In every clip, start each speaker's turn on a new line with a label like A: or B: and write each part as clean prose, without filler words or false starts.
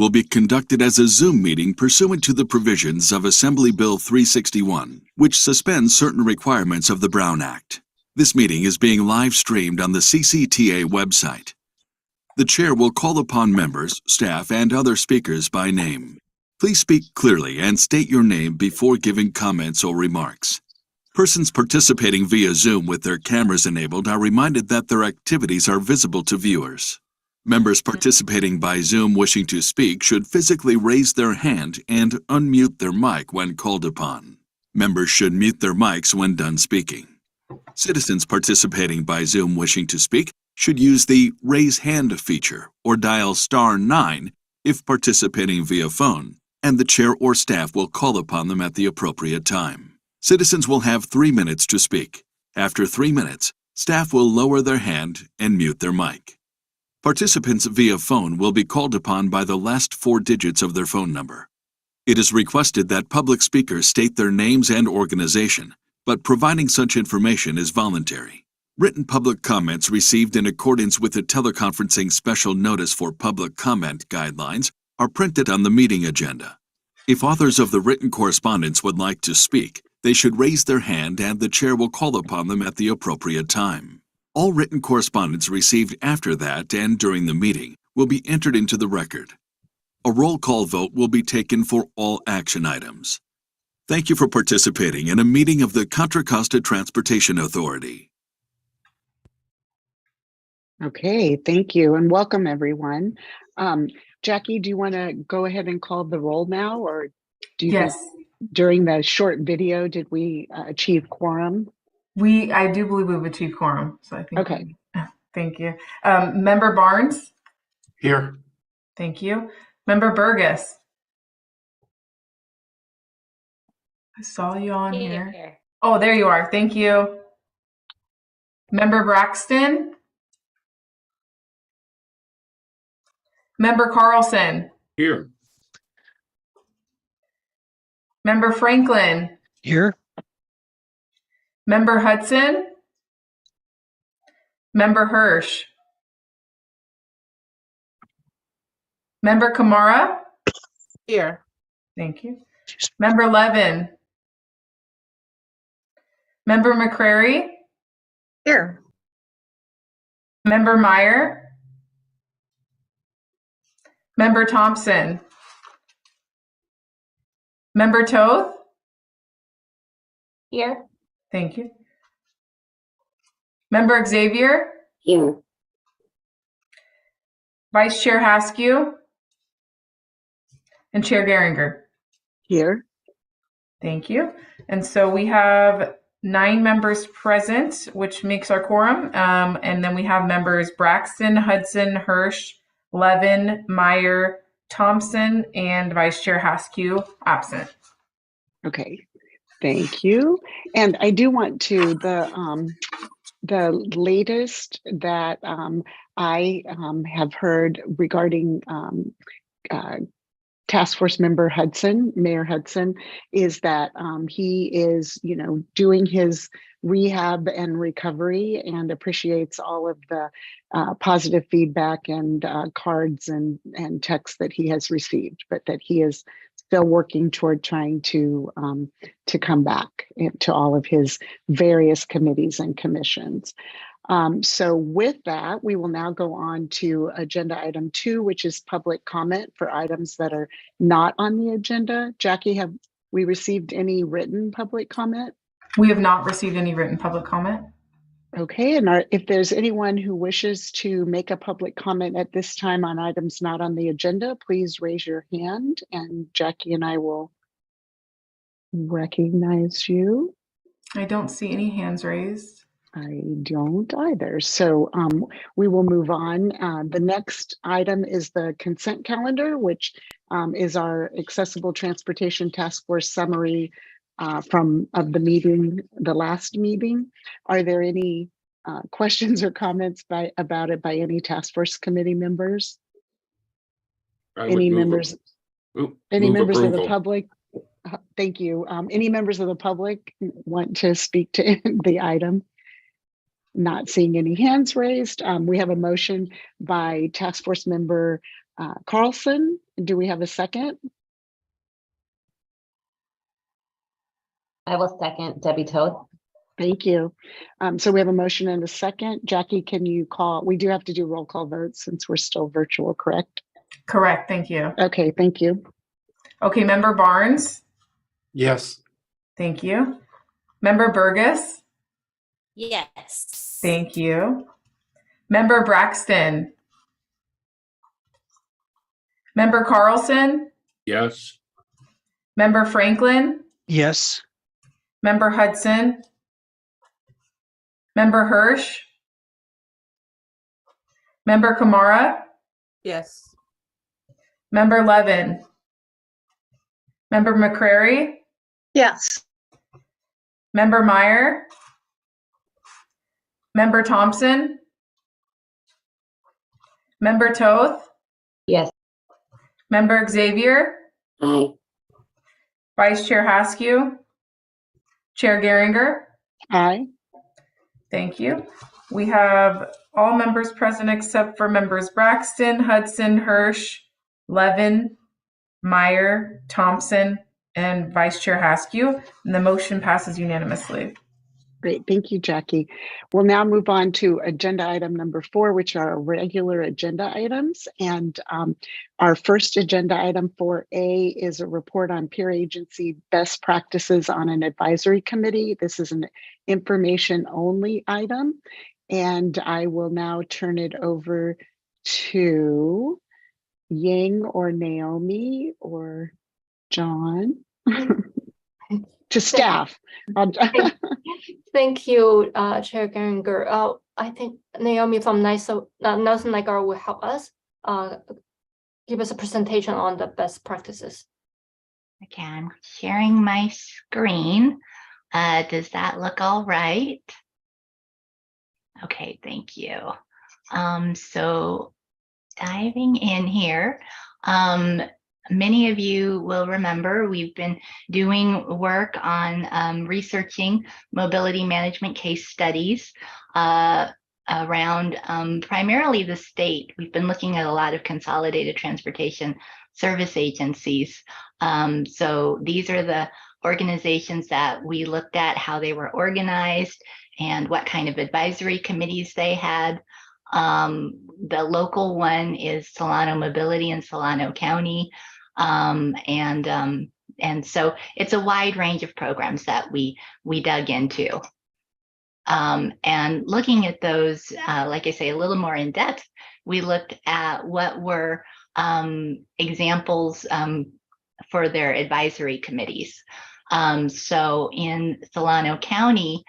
A: will be conducted as a Zoom meeting pursuant to the provisions of Assembly Bill 361, which suspends certain requirements of the Brown Act. This meeting is being live streamed on the CCTA website. The chair will call upon members, staff, and other speakers by name. Please speak clearly and state your name before giving comments or remarks. Persons participating via Zoom with their cameras enabled are reminded that their activities are visible to viewers. Members participating by Zoom wishing to speak should physically raise their hand and unmute their mic when called upon. Members should mute their mics when done speaking. Citizens participating by Zoom wishing to speak should use the Raise Hand feature or dial *9 if participating via phone, and the chair or staff will call upon them at the appropriate time. Citizens will have 3 minutes to speak. After 3 minutes, staff will lower their hand and mute their mic. Participants via phone will be called upon by the last 4 digits of their phone number. It is requested that public speakers state their names and organization, but providing such information is voluntary. Written public comments received in accordance with the teleconferencing special notice for public comment guidelines are printed on the meeting agenda. If authors of the written correspondence would like to speak, they should raise their hand and the chair will call upon them at the appropriate time. All written correspondence received after that and during the meeting will be entered into the record. A roll call vote will be taken for all action items. Thank you for participating in a meeting of the Contra Costa Transportation Authority.
B: Okay, thank you and welcome everyone. Jackie, do you want to go ahead and call the roll now, or do you
C: Yes,
B: think during the short video did we achieve quorum?
C: I do believe we've achieved quorum, so I think.
B: Okay.
C: Thank you. Member Barnes?
D: Here.
C: Thank you. Member Burgess? I saw you on here. Oh, there you are. Thank you. Member Braxton? Member Carlson?
D: Here.
C: Member Franklin?
D: Here.
C: Member Hudson? Member Hirsch? Member Kamara?
E: Here.
C: Thank you. Member Levin? Member McCrary?
E: Here.
C: Member Meyer? Member Thompson? Member Toth?
E: Here.
C: Thank you. Member Xavier?
E: Here.
C: Vice Chair Haskew? And Chair Geringer?
B: Here.
C: Thank you. And so we have 9 members present, which makes our quorum. And then we have members Braxton, Hudson, Hirsch, Levin, Meyer, Thompson, and Vice Chair Haskew absent.
B: Okay, thank you. And I do want to, the latest that I have heard regarding Task Force Member Hudson, Mayor Hudson, is that he is, doing his rehab and recovery and appreciates all of the positive feedback and cards and texts that he has received, but that he is still working toward trying to come back to all of his various committees and commissions. So with that, we will now go on to agenda item 2, which is public comment for items that are not on the agenda. Jackie, have we received any written public comment?
C: We have not received any written public comment.
B: Okay, and if there's anyone who wishes to make a public comment at this time on items not on the agenda, please raise your hand and Jackie and I will recognize you.
C: I don't see any hands raised.
B: I don't either. So we will move on. The next item is the consent calendar, which is our Accessible Transportation Task Force summary of the meeting, the last meeting. Are there any questions or comments about it by any task force committee members? Any members of the public? Thank you. Any members of the public want to speak to the item? Not seeing any hands raised. We have a motion by Task Force Member Carlson, do we have a second?
D: I will second Debbie Toth.
B: Thank you. So we have a motion and a second. Jackie, can you call? We do have to do roll call votes since we're still virtual, correct?
C: Correct. Thank you.
B: Okay, thank you.
C: Okay, Member Barnes.
F: Yes.
C: Thank you. Member Burgess.
E: Yes.
C: Thank you. Member Braxton. Member Carlson.
F: Yes.
C: Member Franklin.
G: Yes.
C: Member Hudson. Member Hirsch. Member Kamara.
E: Yes.
C: Member Levin. Member McCrary.
E: Yes.
C: Member Meyer. Member Thompson. Member Toth.
D: Yes.
C: Member Xavier.
F: Aye.
C: Vice Chair Haskew. Chair Geringer.
B: Aye.
C: Thank you. We have all members present except for members Braxton, Hudson, Hirsch, Levin, Meyer, Thompson, and Vice Chair Haskew. And the motion passes unanimously.
B: Great. Thank you, Jackie. We'll now move on to agenda item number 4, which are our regular agenda items. And our first agenda item 4A is a report on peer agency best practices on an advisory committee. This is an information only item. And I will now turn it over to Ying or Naomi or John to staff.
H: Thank you, Chair Geringer. I think Naomi from Nelson Niagara will help us give us a presentation on the best practices.
I: Okay, I'm sharing my screen. Does that look all right? Okay, thank you. So diving in here, many of you will remember we've been doing work on researching mobility management case studies around primarily the state. We've been looking at a lot of consolidated transportation service agencies. So these are the organizations that we looked at, how they were organized and what kind of advisory committees they had. The local one is Solano Mobility in Solano County. And so it's a wide range of programs that we dug into. And looking at those, like I say, a little more in depth, we looked at what were examples for their advisory committees. So in Solano County,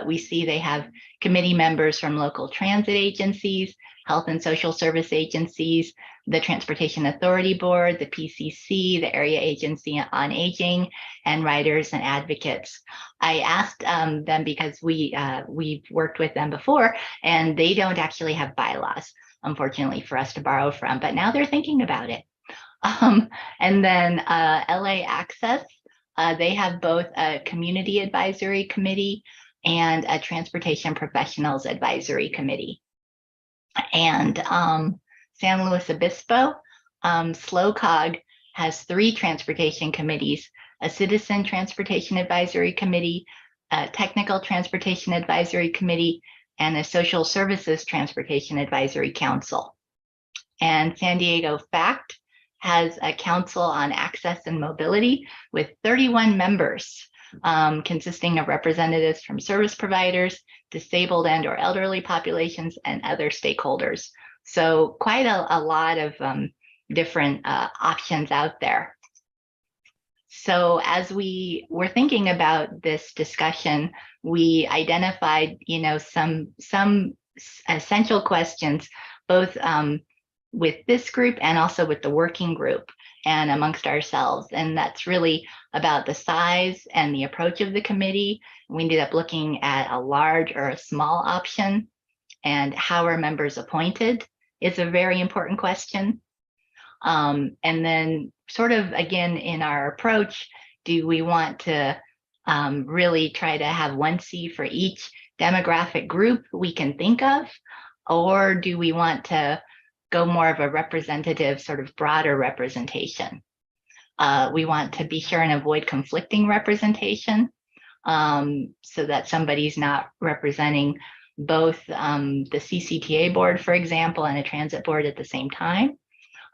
I: we see they have committee members from local transit agencies, health and social service agencies, the Transportation Authority Board, the PCC, the Area Agency on Aging, and writers and advocates. I asked them because we've worked with them before, and they don't actually have bylaws, unfortunately, for us to borrow from, but now they're thinking about it. And then LA Access, they have both a community advisory committee and a transportation professionals advisory committee. And San Luis Obispo, SLOCOG has 3 transportation committees, a citizen transportation advisory committee, a technical transportation advisory committee, and a social services transportation advisory council. And San Diego FACT has a council on access and mobility with 31 members, consisting of representatives from service providers, disabled and or elderly populations, and other stakeholders. So quite a lot of different options out there. So as we were thinking about this discussion, we identified, some essential questions, both with this group and also with the working group and amongst ourselves. And that's really about the size and the approach of the committee. We ended up looking at a large or a small option, and how are members appointed is a very important question. And then sort of, again, in our approach, do we want to really try to have one seat for each demographic group we can think of? Or do we want to go more of a representative, sort of broader representation. We want to be sure and avoid conflicting representation, so that somebody's not representing both the CCTA board, for example, and a transit board at the same time.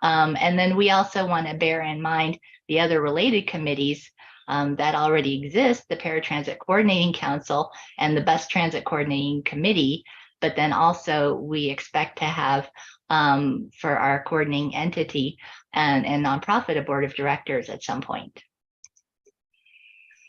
I: And then we also want to bear in mind the other related committees that already exist, the Paratransit Coordinating Council and the Bus Transit Coordinating Committee. But then also we expect to have for our coordinating entity and nonprofit a board of directors at some point.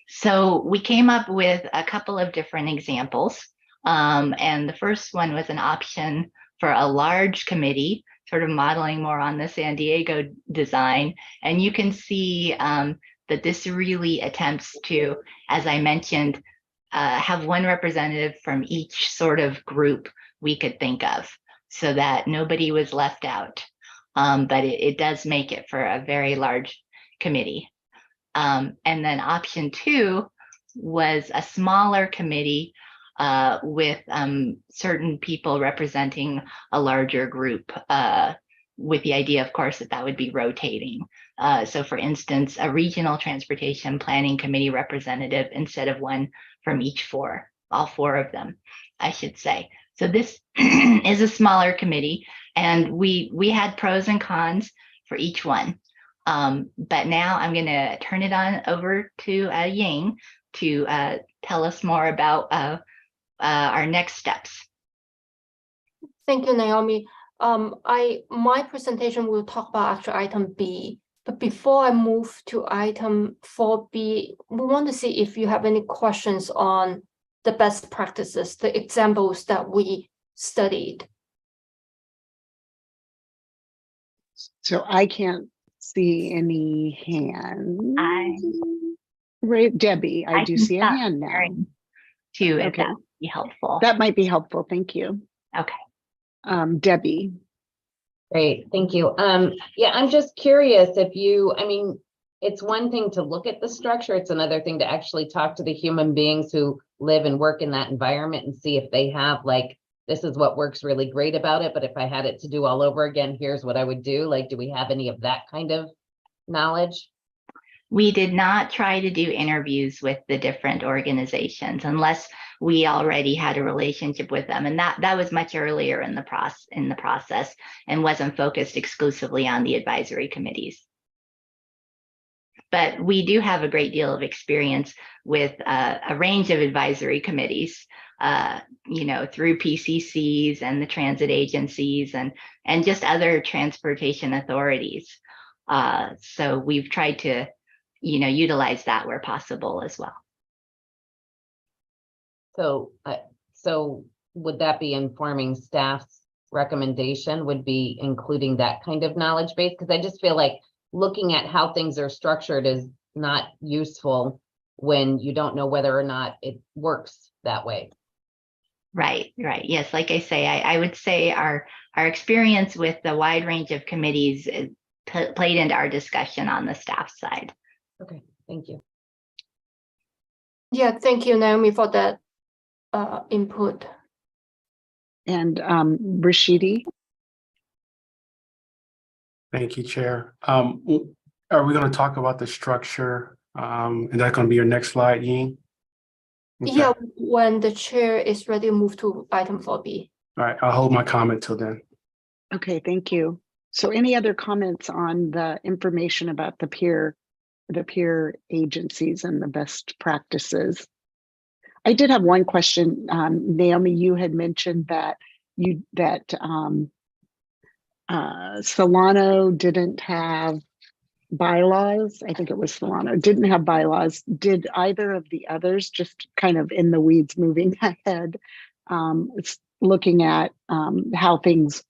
I: So we came up with a couple of different examples. And the first one was an option for a large committee, sort of modeling more on the San Diego design. And you can see that this really attempts to, as I mentioned, have one representative from each sort of group we could think of, so that nobody was left out. But it does make it for a very large committee. And then option 2 was a smaller committee with certain people representing a larger group, with the idea, of course, that that would be rotating. So for instance, a regional transportation planning committee representative instead of one from each all four of them, I should say. So this is a smaller committee, and we had pros and cons for each one. But now I'm going to turn it on over to Ying to tell us more about our next steps.
H: Thank you, Naomi. My presentation will talk about actual item B, but before I move to item 4B, we want to see if you have any questions on the best practices, the examples that we studied.
B: So I can't see any hands.
I: I-
B: Right, Debbie, I do
I: can
B: see a
I: stop
B: hand now.
I: sharing too, if
B: Okay.
I: that would be helpful.
B: That might be helpful. Thank you.
I: Okay.
B: Debbie.
D: Great, thank you. Yeah, I'm just curious if I mean, it's one thing to look at the structure, it's another thing to actually talk to the human beings who live and work in that environment and see if they have like, this is what works really great about it, but if I had it to do all over again, here's what I would do. Like, do we have any of that kind of knowledge?
I: We did not try to do interviews with the different organizations unless we already had a relationship with them. And that was much earlier in the process and wasn't focused exclusively on the advisory committees. But we do have a great deal of experience with a range of advisory committees, through PCCs and the transit agencies and just other transportation authorities. So we've tried to utilize that where possible as well.
D: So would that be informing staff's recommendation, would be including that kind of knowledge base? Because I just feel like looking at how things are structured is not useful when you don't know whether or not it works that way.
I: Right. Yes, like I say, I would say our experience with the wide range of committees played into our discussion on the staff side.
D: Okay, thank you.
H: Yeah, thank you, Naomi, for that input.
B: And Rashidi.
F: Thank you, Chair. Are we going to talk about the structure? Is that going to be your next slide, Ying? Okay.
H: Yeah, when the chair is ready to move to item 4B.
F: All right, I'll hold my comment till then.
B: Okay, thank you. So any other comments on the information about the peer agencies and the best practices? I did have one question. Naomi, you had mentioned that Solano didn't have bylaws. I think it was Solano didn't have bylaws. Did either of the others, just kind of in the weeds moving ahead, looking at how things,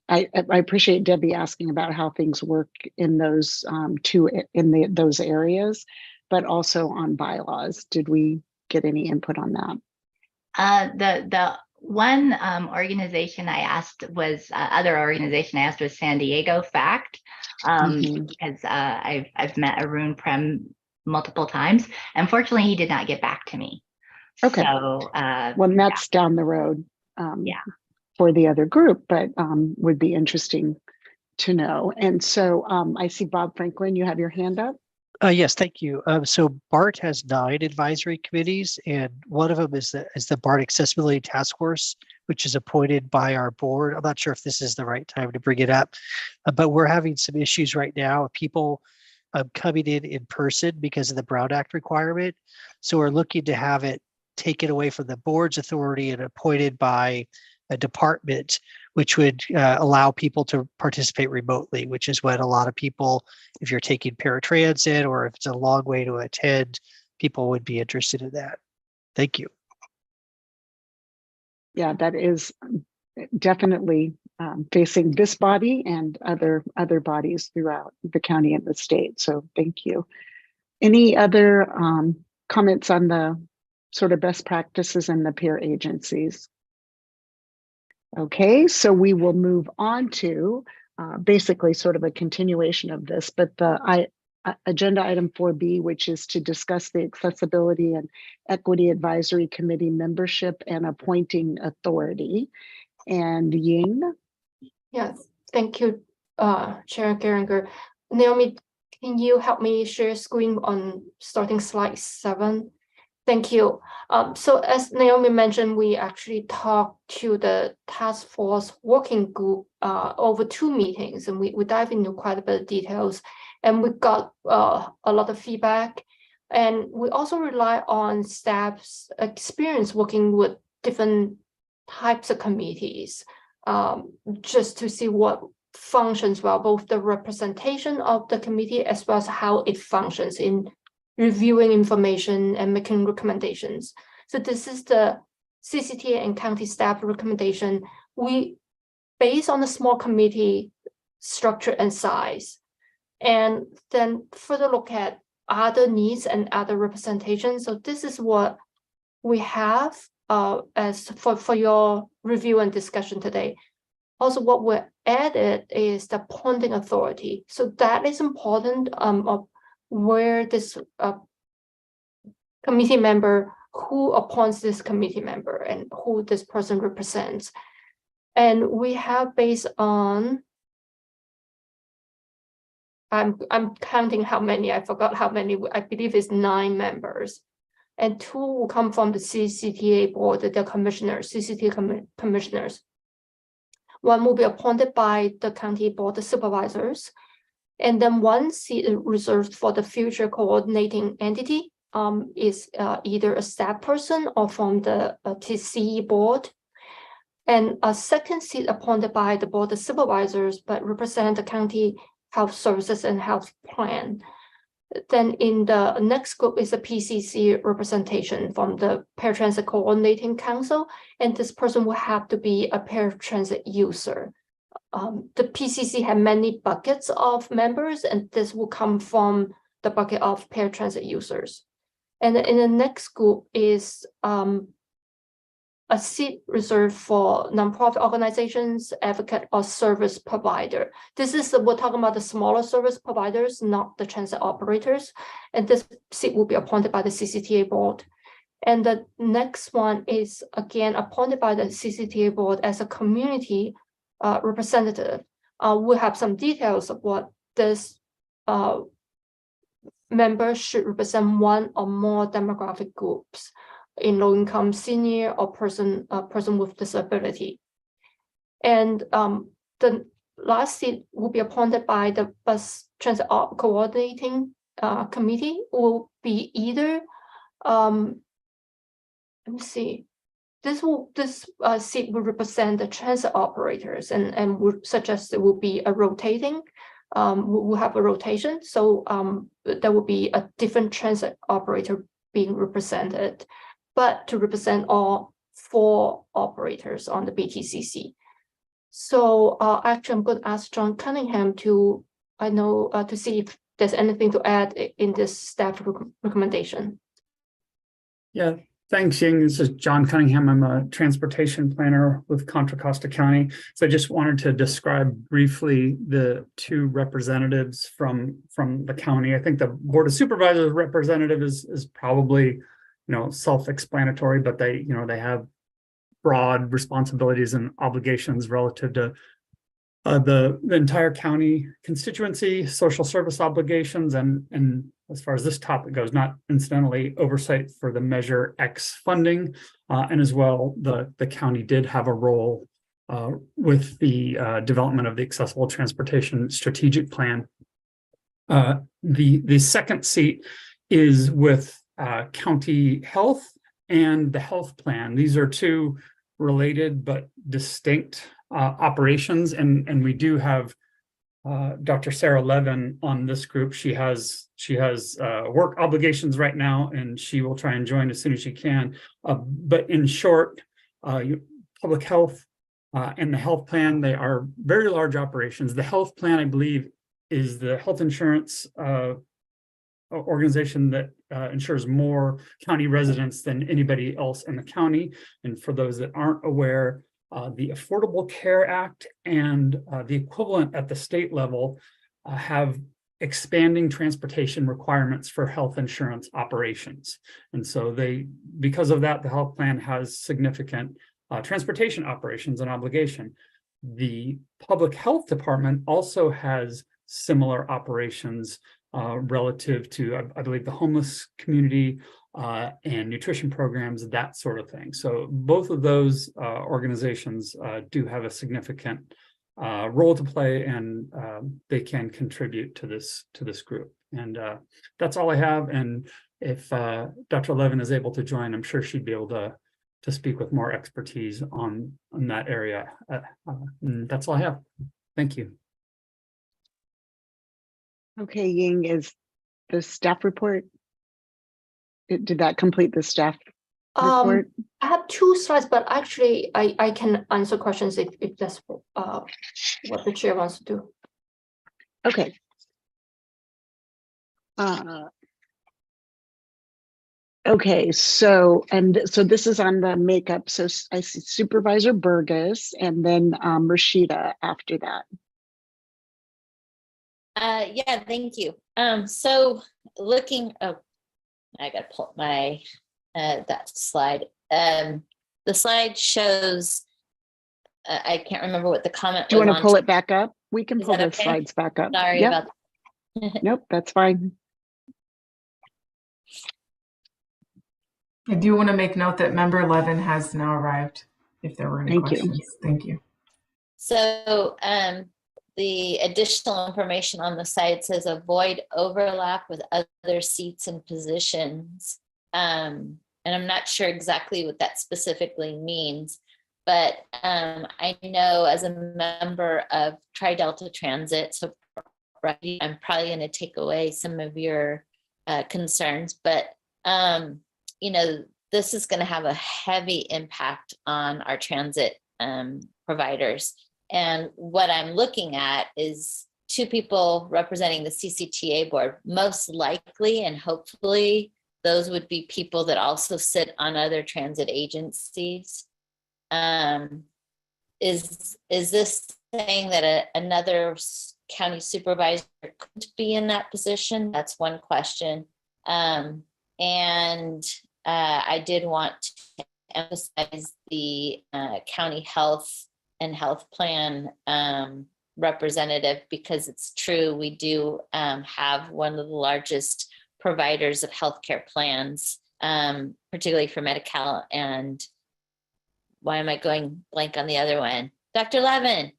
B: I appreciate Debbie asking about how things work in those those areas, but also on bylaws. Did we get any input on that?
I: The one organization I asked was San Diego FACT, because I've met Arun Prem multiple times. Unfortunately, he did not get back to me.
B: Okay.
I: So
B: well, that's down the road. For the other group, but would be interesting to know. And so I see Bob Franklin, you have your hand up.
G: Yes, thank you. So BART has 9 advisory committees, and one of them is the BART Accessibility Task Force, which is appointed by our board. I'm not sure if this is the right time to bring it up, but we're having some issues right now. People coming in person because of the Brown Act requirement. So we're looking to have it taken away from the board's authority and appointed by a department, which would allow people to participate remotely, which is what a lot of people, if you're taking paratransit or if it's a long way to attend, people would be interested in that. Thank you.
B: Yeah, that is definitely facing this body and other bodies throughout the county and the state. So thank you. Any other comments on the sort of best practices in the peer agencies? Okay, so we will move on to basically sort of a continuation of this, but the agenda item 4B, which is to discuss the Accessibility and Equity Advisory Committee membership and appointing authority. And Ying?
H: Yes, thank you, Chair Geringer. Naomi, can you help me share screen on starting slide 7? Thank you. So as Naomi mentioned, we actually talked to the task force working group over 2 meetings, and we dive into quite a bit of details, and we got a lot of feedback. And we also rely on staff's experience working with different types of committees, just to see what functions well, both the representation of the committee as well as how it functions in reviewing information and making recommendations. So this is the CCTA and county staff recommendation. We based on the small committee structure and size, and then further look at other needs and other representations. So this is what we have as for your review and discussion today. Also, what we added is the appointing authority. So that is important of where this committee member, who appoints this committee member and who this person represents. And we have based on, I'm counting how many, I forgot how many, I believe it's 9 members. And 2 will come from the CCTA board, the commissioners, CCTA commissioners. 1 will be appointed by the county board of supervisors. And then 1 seat reserved for the future coordinating entity is either a staff person or from the TCE board. And a 2nd seat appointed by the board of supervisors, but represent the county health services and health plan. Then in the next group is a PCC representation from the Paratransit Coordinating Council, and this person will have to be a paratransit user. The PCC have many buckets of members, and this will come from the bucket of paratransit users. And in the next group is a seat reserved for nonprofit organizations, advocate, or service provider. This is, we're talking about the smaller service providers, not the transit operators. And this seat will be appointed by the CCTA board. And the next one is, again, appointed by the CCTA board as a community representative. We'll have some details of what this member should represent 1 or more demographic groups in low-income senior or person with disability. And the last seat will be appointed by the bus transit coordinating committee. Will be either let me see. This seat will represent the transit operators, and would suggest it will be a rotating. We'll have a rotation, so there will be a different transit operator being represented, but to represent all 4 operators on the BTCC. So actually, I'm going to ask John Cunningham to see if there's anything to add in this staff recommendation.
J: Yeah, thanks, Ying. This is John Cunningham. I'm a transportation planner with Contra Costa County. So I just wanted to describe briefly the 2 representatives from the county. I think the Board of Supervisors representative is probably, self-explanatory, but they, they have broad responsibilities and obligations relative to the entire county constituency, social service obligations, and as far as this topic goes, not incidentally, oversight for the Measure X funding, and as well, the county did have a role with the development of the Accessible Transportation Strategic Plan. The second seat is with county health and the health plan. These are two related but distinct operations, and we do have Dr. Sarah Levin on this group. She has work obligations right now, and she will try and join as soon as she can. But in short, public health and the health plan, they are very large operations. The health plan, I believe, is the health insurance organization that insures more county residents than anybody else in the county. And for those that aren't aware, the Affordable Care Act and the equivalent at the state level have expanding transportation requirements for health insurance operations. And so because of that, the health plan has significant transportation operations and obligation. The public health department also has similar operations relative to, I believe, the homeless community and nutrition programs, that sort of thing. So both of those organizations do have a significant role to play, and they can contribute to this group. And that's all I have. And if Dr. Levin is able to join, I'm sure she'd be able to speak with more expertise on that area. That's all I have. Thank you.
B: Okay, Ying, is the staff report? Did that complete the staff report?
H: I have 2 slides, but actually I can answer questions if that's what the chair wants to do.
B: Okay. Okay, so this is on the makeup. So I see Supervisor Burgess and then Rashida after that.
E: Yeah, thank you. So looking, oh, I gotta pull up my that slide. The slide shows, I can't remember what the comment was.
B: Do you want to pull it back up? We can
E: Is
B: pull
E: that
B: the
E: okay?
B: slides back up.
E: Sorry
B: Yep.
E: about that.
B: Nope, that's fine.
C: I do want to make note that member Levin has now arrived, if there were any
B: Thank you.
C: questions. Thank you.
E: So the additional information on the side says avoid overlap with other seats and positions. And I'm not sure exactly what that specifically means, but I know as a member of Tri-Delta Transit, so I'm probably going to take away some of your concerns, but you know, this is going to have a heavy impact on our transit providers. And what I'm looking at is 2 people representing the CCTA board. Most likely and hopefully those would be people that also sit on other transit agencies. Is this saying that another county supervisor could be in that position? That's one question. And I did want to emphasize the county health and health plan representative, because it's true, we do have one of the largest providers of healthcare plans, particularly for Medi-Cal, and why am I going blank on the other one? Dr. Levin.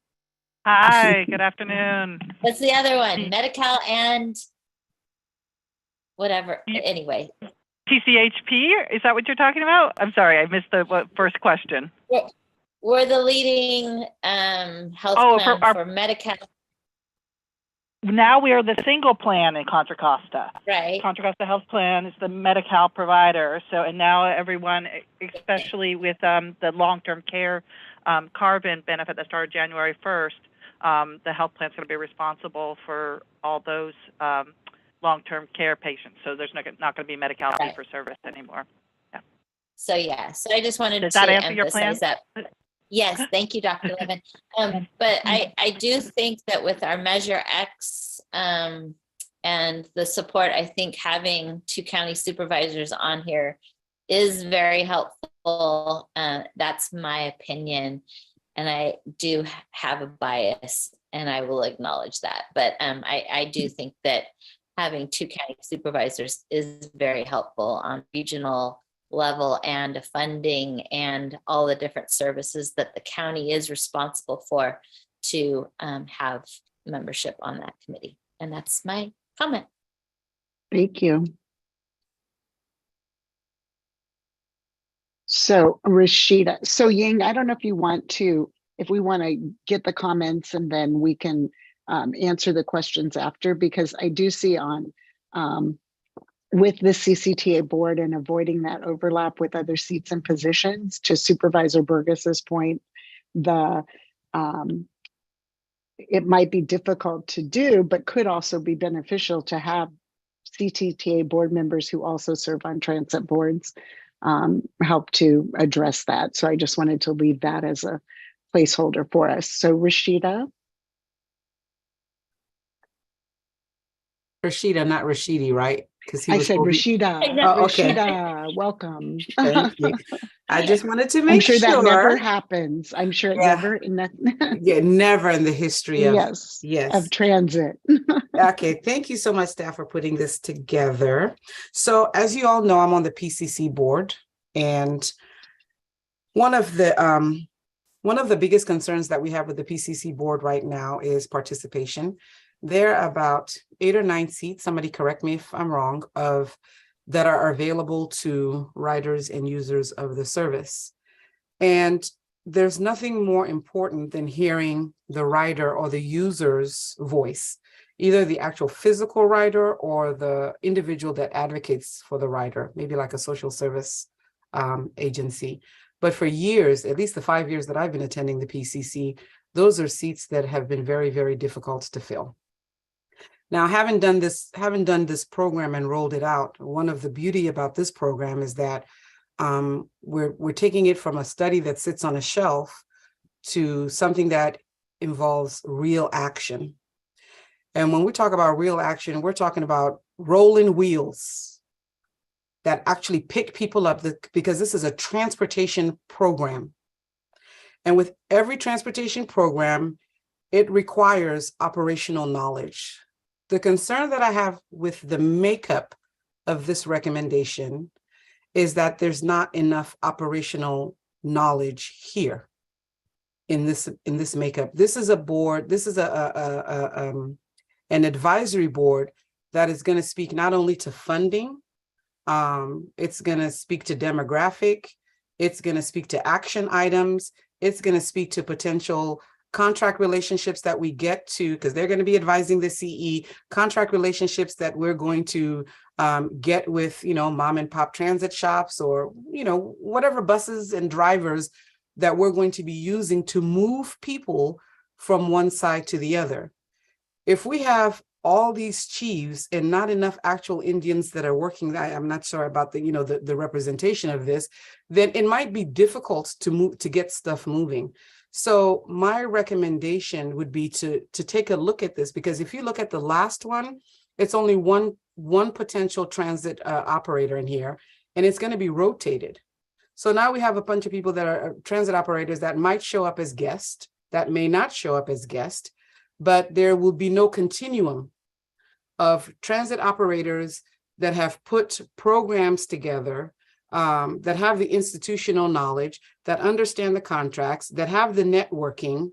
K: Hi, good afternoon.
E: What's the other one? Medi-Cal and whatever, anyway.
K: TCHP, is that what you're talking about? I'm sorry, I missed the first question.
E: We're the leading health plan for Medi-Cal.
K: Now we are the single plan in Contra Costa.
E: Right.
K: Contra Costa Health Plan is the Medi-Cal provider. So, and now everyone, especially with the long-term care carve-in benefit that started January 1st, the health plan is going to be responsible for all those long-term care patients. So there's not going to be Medi-Cal fee for service anymore. Yeah.
E: So I just wanted
K: Does
E: to
K: that answer your plan?
E: emphasize that. Yes, thank you, Dr. Levin. But I do think that with our Measure X and the support, I think having 2 county supervisors on here is very helpful. That's my opinion. and I do have a bias, and I will acknowledge that. But I do think that having 2 county supervisors is very helpful on regional level, and funding and all the different services that the county is responsible for, to have membership on that committee. And that's my comment.
B: Thank you. So Rashida, so Ying, I don't know if you want to, if we want to get the comments and then we can answer the questions after, because I do see on with the CCTA board and avoiding that overlap with other seats and positions, to Supervisor Burgess's point, it might be difficult to do, but could also be beneficial to have CCTA board members who also serve on transit boards help to address that. So I just wanted to leave that as a placeholder for us. So Rashida.
L: Rashida, not Rashidi, right? Because
B: I said Rashida.
L: Oh, okay.
B: Rashida, welcome.
L: Thank you. I just wanted to make
B: I'm sure that never happens. I'm sure it never.
L: Yeah, never in the history of
B: of transit.
L: Okay, thank you so much, staff, for putting this together. So, as you all know, I'm on the PCC board, and one of the biggest concerns that we have with the PCC board right now is participation. There are about 8 or 9 seats, somebody correct me if I'm wrong, that are available to riders and users of the service. And there's nothing more important than hearing the rider or the user's voice, either the actual physical rider or the individual that advocates for the rider, maybe like a social service agency. But for years, at least the 5 years that I've been attending the PCC, those are seats that have been very, very difficult to fill. Now, having done this program and rolled it out, one of the beauty about this program is that we're taking it from a study that sits on a shelf to something that involves real action. And when we talk about real action, we're talking about rolling wheels that actually pick people up, because this is a transportation program. And with every transportation program, it requires operational knowledge. The concern that I have with the makeup of this recommendation is that there's not enough operational knowledge here in this makeup. This is a board, this is an advisory board that is going to speak not only to funding, it's going to speak to demographic, it's going to speak to action items, it's going to speak to potential contract relationships that we get to, because they're going to be advising the CE, contract relationships that we're going to get with, mom and pop transit shops, or, whatever buses and drivers that we're going to be using to move people from one side to the other. If we have all these chiefs and not enough actual Indians that are working, I'm not sure about the representation of this, then it might be difficult to get stuff moving. So my recommendation would be to take a look at this, because if you look at the last one, it's only one potential transit operator in here, and it's going to be rotated. So now we have a bunch of people that are transit operators that might show up as guests, that may not show up as guests, but there will be no continuum of transit operators that have put programs together, that have the institutional knowledge, that understand the contracts, that have the networking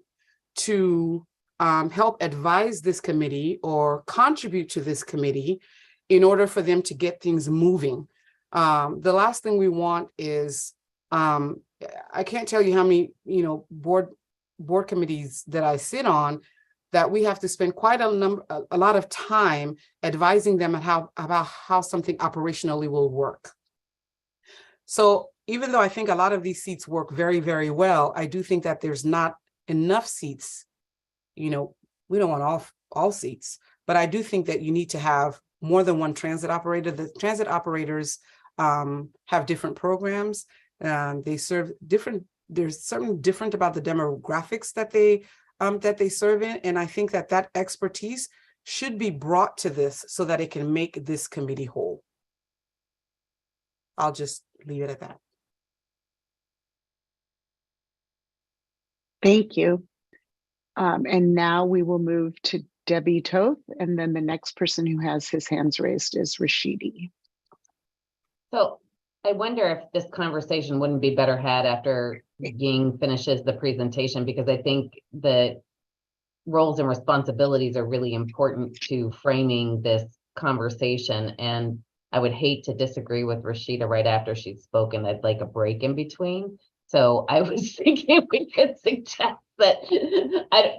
L: to help advise this committee or contribute to this committee in order for them to get things moving. The last thing we want is, I can't tell you how many, board committees that I sit on, that we have to spend quite a lot of time advising them about how something operationally will work. So even though I think a lot of these seats work very, very well, I do think that there's not enough seats. We don't want all seats, but I do think that you need to have more than one transit operator. The transit operators have different programs, and they serve different. There's something different about the demographics that they serve in, and I think that expertise should be brought to this so that it can make this committee whole. I'll just leave it at that.
B: Thank you. And now we will move to Debbie Toth, and then the next person who has his hands raised is Rashidi.
D: So I wonder if this conversation wouldn't be better had after Ying finishes the presentation, because I think the roles and responsibilities are really important to framing this conversation. And I would hate to disagree with Rashida right after she's spoken. I'd like a break in between. So I was thinking we could suggest that,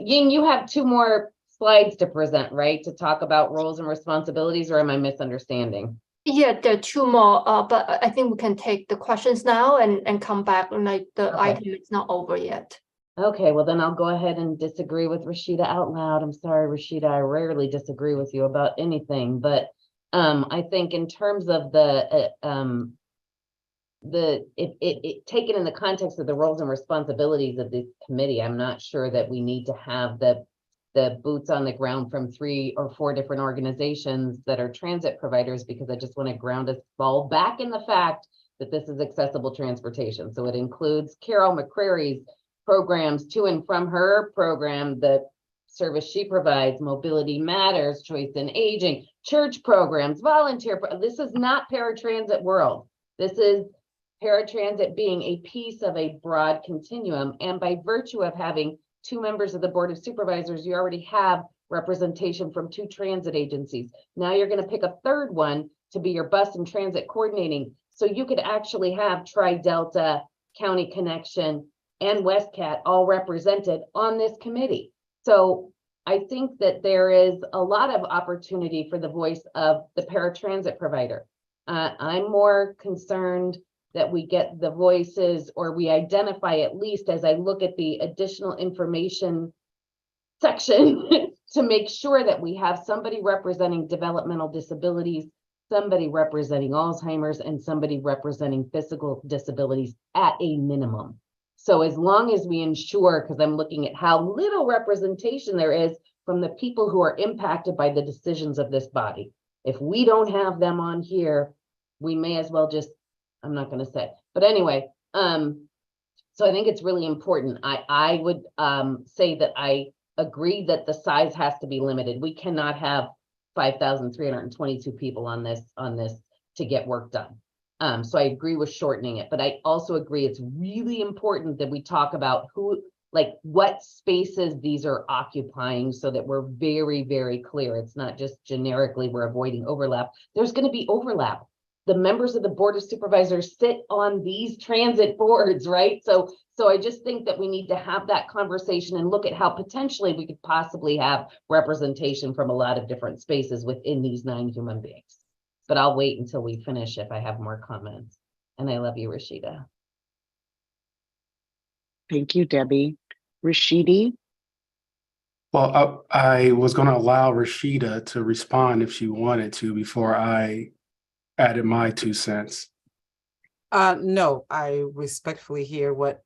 D: Ying, you have 2 more slides to present, right? To talk about roles and responsibilities, or am I misunderstanding?
H: Yeah, there are 2 more, but I think we can take the questions now and come back when the
D: Okay.
H: item is not over yet.
D: Okay, well then I'll go ahead and disagree with Rashida out loud. I'm sorry, Rashida, I rarely disagree with you about anything, but I think in terms of taken in the context of the roles and responsibilities of this committee, I'm not sure that we need to have the boots on the ground from 3 or 4 different organizations that are transit providers, because I just want to ground us all back in the fact that this is accessible transportation. So it includes Carol McCrary's programs to and from her program, the service she provides, Mobility Matters, Choice in Aging, church programs, volunteer. This is not paratransit world. This is paratransit being a piece of a broad continuum. And by virtue of having 2 members of the Board of Supervisors, you already have representation from 2 transit agencies. Now you're going to pick a 3rd one to be your bus and transit coordinating. So you could actually have Tri-Delta, County Connection, and WestCat all represented on this committee. So I think that there is a lot of opportunity for the voice of the paratransit provider. I'm more concerned that we get the voices, or we identify, at least as I look at the additional information section, to make sure that we have somebody representing developmental disabilities, somebody representing Alzheimer's, and somebody representing physical disabilities at a minimum. So as long as we ensure, because I'm looking at how little representation there is from the people who are impacted by the decisions of this body. If we don't have them on here, we may as well just, I'm not going to say, but anyway, so I think it's really important. I would say that I agree that the size has to be limited. We cannot have 5,322 people on this to get work done. So I agree with shortening it, but I also agree it's really important that we talk about what spaces these are occupying, so that we're very, very clear. It's not just generically we're avoiding overlap. There's going to be overlap. The members of the Board of Supervisors sit on these transit boards, right? So I just think that we need to have that conversation and look at how potentially we could possibly have representation from a lot of different spaces within these 9 human beings. But I'll wait until we finish if I have more comments. And I love you, Rashida.
B: Thank you, Debbie. Rashidi?
F: Well, I was going to allow Rashida to respond if she wanted to before I added my 2 cents.
L: No, I respectfully hear what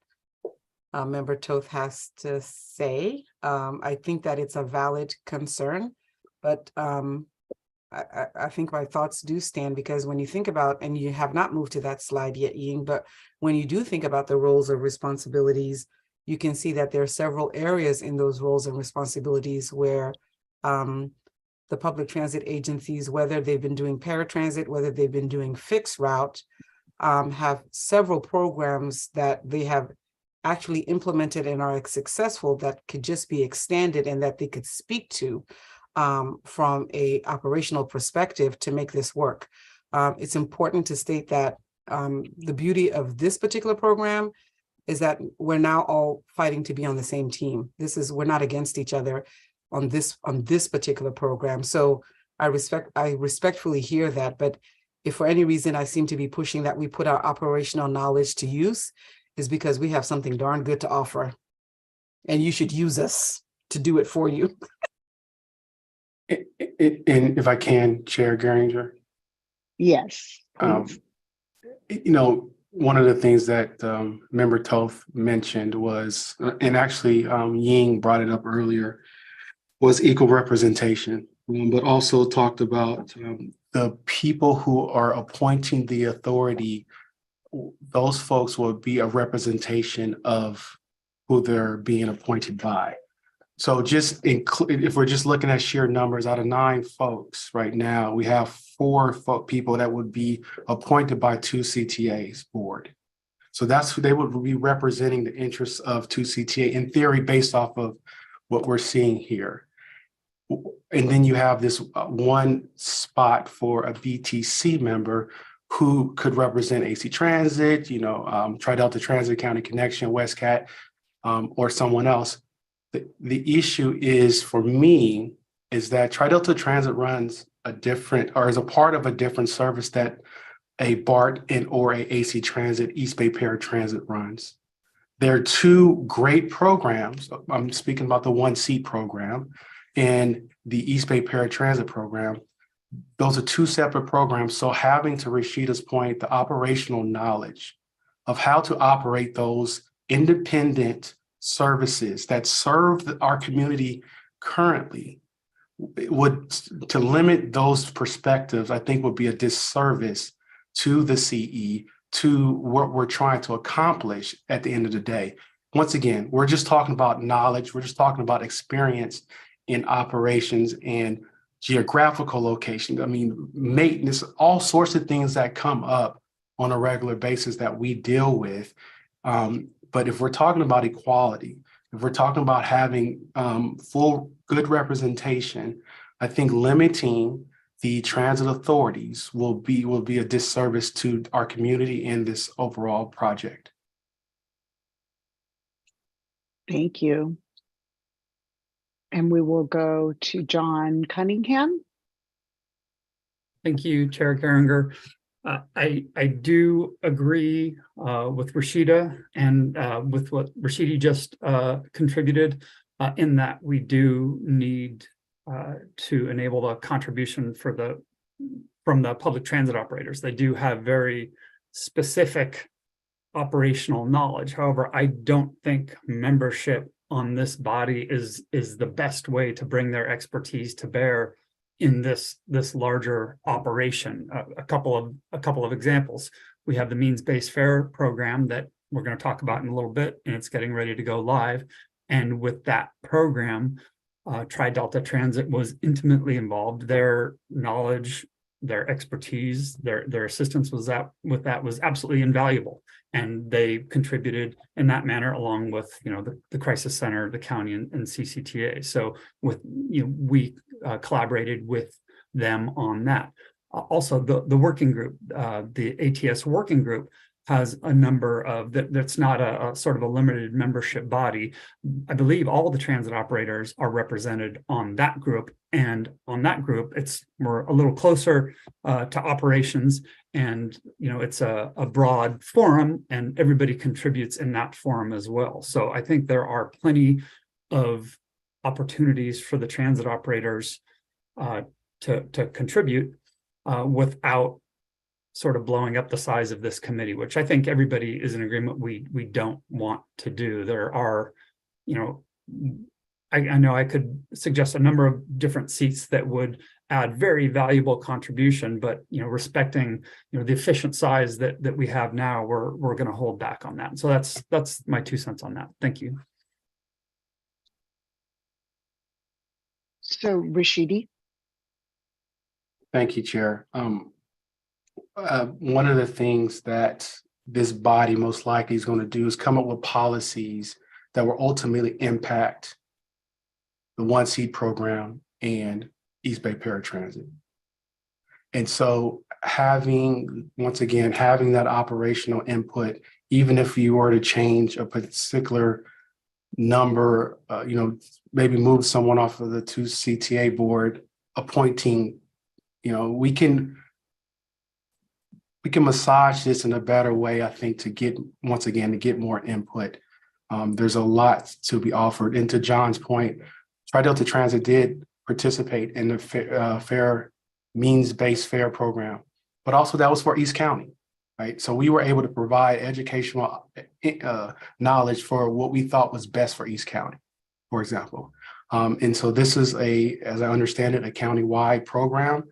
L: Member Toth has to say. I think that it's a valid concern, but I think my thoughts do stand, because when you think about, and you have not moved to that slide yet, Ying, but when you do think about the roles or responsibilities, you can see that there are several areas in those roles and responsibilities where the public transit agencies, whether they've been doing paratransit, whether they've been doing fixed route, have several programs that they have actually implemented and are successful that could just be extended and that they could speak to from a operational perspective to make this work. It's important to state that the beauty of this particular program is that we're now all fighting to be on the same team. We're not against each other on this particular program. So I respectfully hear that, but if for any reason I seem to be pushing that we put our operational knowledge to use, is because we have something darn good to offer, and you should use us to do it for you.
F: And if I can, Chair Geringer.
B: Yes, please.
F: One of the things that Member Toth mentioned was, and actually Ying brought it up earlier, was equal representation, but also talked about the people who are appointing the authority. Those folks will be a representation of who they're being appointed by. So just include, if we're just looking at sheer numbers, out of 9 folks right now, we have 4 people that would be appointed by 2CTA's board. So that's who they would be representing the interests of 2CTA in theory, based off of what we're seeing here. And then you have this one spot for a BTC member who could represent AC Transit, Tri-Delta Transit, County Connection, WestCat, or someone else. The issue is, for me, is that Tri-Delta Transit runs a different, or is a part of a different service that a BART or a AC Transit, East Bay Paratransit runs. There are 2 great programs. I'm speaking about the One Seat program and the East Bay Paratransit program. Those are 2 separate programs. So having, to Rashida's point, the operational knowledge of how to operate those independent services that serve our community currently to limit those perspectives, I think would be a disservice to the CE, to what we're trying to accomplish at the end of the day. Once again, we're just talking about knowledge. We're just talking about experience in operations and geographical location. I mean, maintenance, all sorts of things that come up on a regular basis that we deal with. But if we're talking about equality, if we're talking about having full good representation, I think limiting the transit authorities will be a disservice to our community and this overall project.
B: Thank you. And we will go to John Cunningham.
J: Thank you, Chair Geringer. I do agree with Rashida and with what Rashida just contributed in that we do need to enable the contribution from the public transit operators. They do have very specific operational knowledge. However, I don't think membership on this body is the best way to bring their expertise to bear in this larger operation. A couple of examples. We have the means-based fare program that we're going to talk about in a little bit, and it's getting ready to go live. And with that program, Tri-Delta Transit was intimately involved. Their knowledge, their expertise, their assistance with that was absolutely invaluable. And they contributed in that manner, along with the crisis center, the county, and CCTA. So we collaborated with them on that. Also, the working group, the ATS working group, has a number of that's not a sort of a limited membership body. I believe all the transit operators are represented on that group, and on that group, we're a little closer to operations, and it's a broad forum, and everybody contributes in that forum as well. So I think there are plenty of opportunities for the transit operators to contribute without sort of blowing up the size of this committee, which I think everybody is in agreement we don't want to do. There are, I know I could suggest a number of different seats that would add very valuable contribution, but respecting the efficient size that we have now, we're going to hold back on that. So that's my 2 cents on that. Thank you.
B: So Rashidi.
F: Thank you, Chair. One of the things that this body most likely is going to do is come up with policies that will ultimately impact the One Seat program and East Bay Paratransit. And so having that operational input, even if you were to change a particular number, maybe move someone off of the 2CTA board, appointing, we can massage this in a better way, I think, to get more input. There's a lot to be offered. And to John's point, Tri-Delta Transit did participate in the means-based fare program, but also that was for East County, right? So we were able to provide educational knowledge for what we thought was best for East County, for example. And so this is as I understand it, a county-wide program.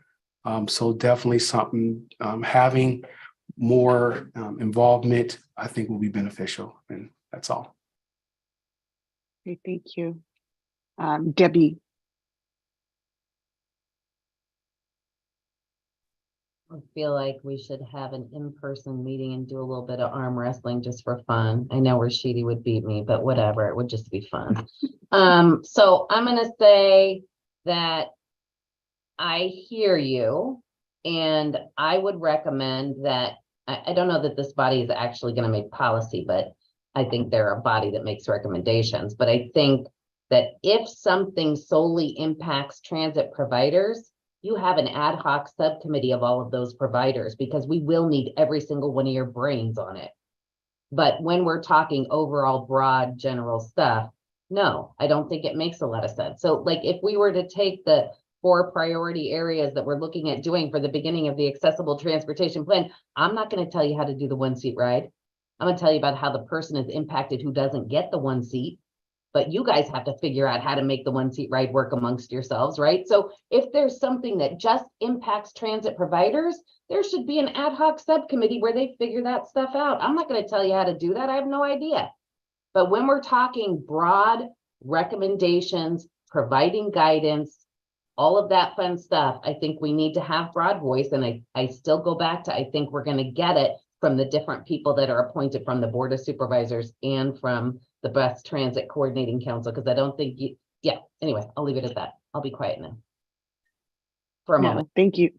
F: So definitely something, having more involvement, I think, will be beneficial. And that's all.
B: Okay, thank you. Debbie.
D: I feel like we should have an in-person meeting and do a little bit of arm wrestling just for fun. I know Rashidi would beat me, but whatever, it would just be fun. So I'm gonna say that I hear you, and I would recommend that, I don't know that this body is actually gonna make policy, but I think they're a body that makes recommendations. But I think that if something solely impacts transit providers, you have an ad hoc subcommittee of all of those providers, because we will need every single one of your brains on it. But when we're talking overall broad general stuff, no, I don't think it makes a lot of sense. So like if we were to take the 4 priority areas that we're looking at doing for the beginning of the accessible transportation plan, I'm not going to tell you how to do the 1-seat ride. I'm going to tell you about how the person is impacted who doesn't get the 1 seat. But you guys have to figure out how to make the 1-seat ride work amongst yourselves, right? So if there's something that just impacts transit providers, there should be an ad hoc subcommittee where they figure that stuff out. I'm not going to tell you how to do that. I have no idea. But when we're talking broad recommendations, providing guidance, all of that fun stuff, I think we need to have broad voice. And I still go back to, I think we're going to get it from the different people that are appointed from the Board of Supervisors and from the Bus Transit Coordinating Council, because I don't think you, yeah, anyway, I'll leave it at that. I'll be quiet now for a moment.
B: Thank you.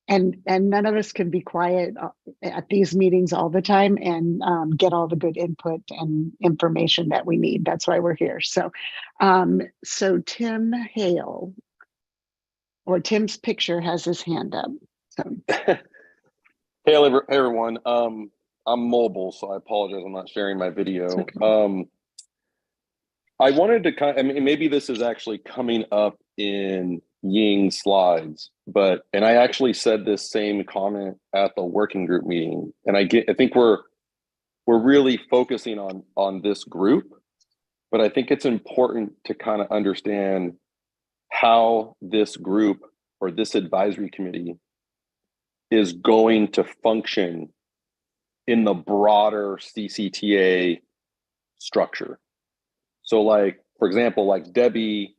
B: And none of us can be quiet at these meetings all the time and get all the good input and information that we need. That's why we're here. So, so Tim Hale, or Tim's picture has his hand up. So.
M: Hey everyone. I'm mobile, so I apologize. I'm not sharing my video. Okay. I wanted to I mean, maybe this is actually coming up in Ying's slides, and I actually said this same comment at the working group meeting, and I think we're really focusing on this group, but I think it's important to kind of understand how this group or this advisory committee is going to function in the broader CCTA structure. So like, for example, like Debbie,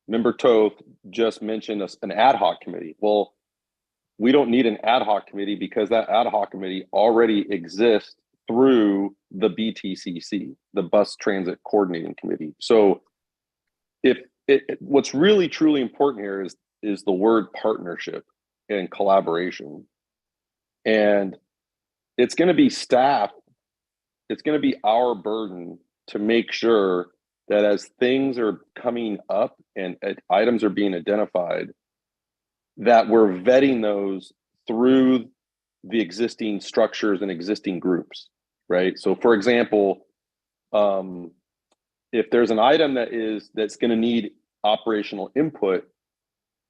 M: Member Toth just mentioned an ad hoc committee. Well, we don't need an ad hoc committee because that ad hoc committee already exists through the BTCC, the Bus Transit Coordinating Committee. So what's really truly important here is the word partnership and collaboration. And it's going to be staff, it's going to be our burden to make sure that as things are coming up and items are being identified, that we're vetting those through the existing structures and existing groups, right? So for example, if there's an item that's going to need operational input,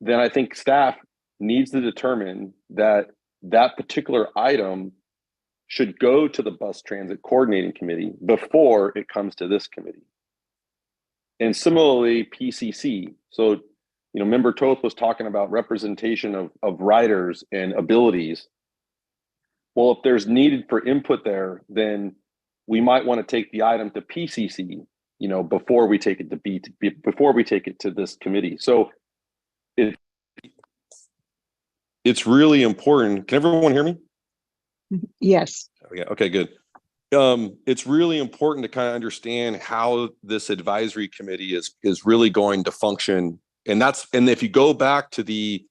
M: then I think staff needs to determine that particular item should go to the Bus Transit Coordinating Committee before it comes to this committee. And similarly, PCC. So, Member Toth was talking about representation of riders and abilities. Well, if there's needed for input there, then we might want to take the item to PCC, before we take it to before we take it to this committee. So it's really important. Can everyone hear me?
B: Yes.
M: Okay, good. It's really important to kind of understand how this advisory committee is really going to function. And if you go back to the,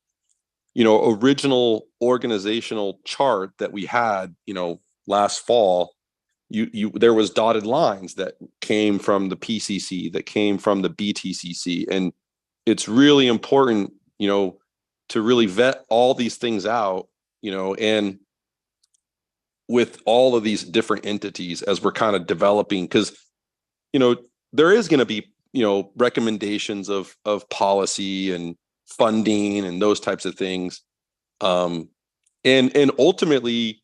M: original organizational chart that we had, last fall, there was dotted lines that came from the PCC, that came from the BTCC. And it's really important, to really vet all these things out, and with all of these different entities as we're kind of developing, because, there is going to be, recommendations of policy and funding and those types of things. And ultimately,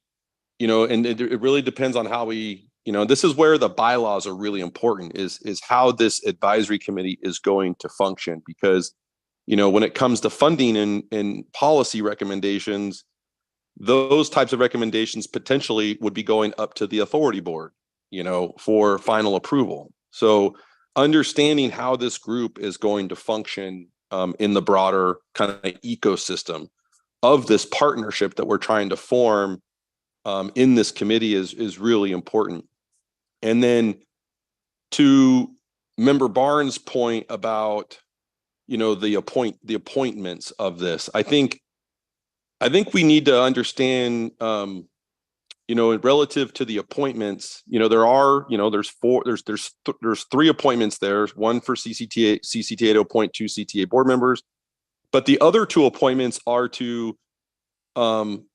M: and it really depends on how we, this is where the bylaws are really important, is how this advisory committee is going to function. Because, when it comes to funding and policy recommendations, those types of recommendations potentially would be going up to the authority board, for final approval. So understanding how this group is going to function in the broader kind of ecosystem of this partnership that we're trying to form in this committee is really important. And then to Member Barnes' point about, the appointments of this, I think we need to understand, relative to the appointments, there's 3 appointments there, one for CCTA to appoint 2 CTA board members, but the other 2 appointments are to,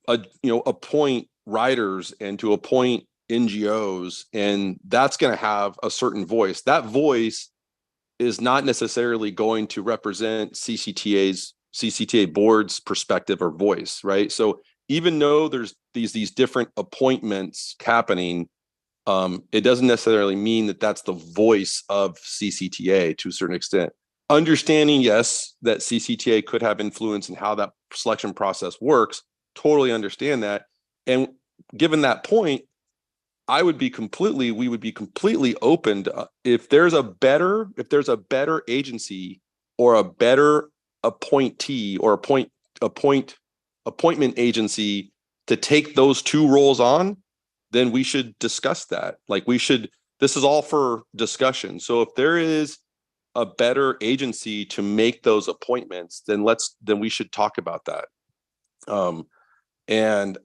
M: appoint writers and to appoint NGOs, and that's going to have a certain voice. That voice is not necessarily going to represent CCTA board's perspective or voice, right? So even though there's these different appointments happening, it doesn't necessarily mean that that's the voice of CCTA to a certain extent. Understanding, yes, that CCTA could have influence in how that selection process works, totally understand that. And given that point, we would be completely open to, if there's a better agency or a better appointee or appointment agency to take those 2 roles on, then we should discuss that. This is all for discussion. So if there is a better agency to make those appointments, then we should talk about that. And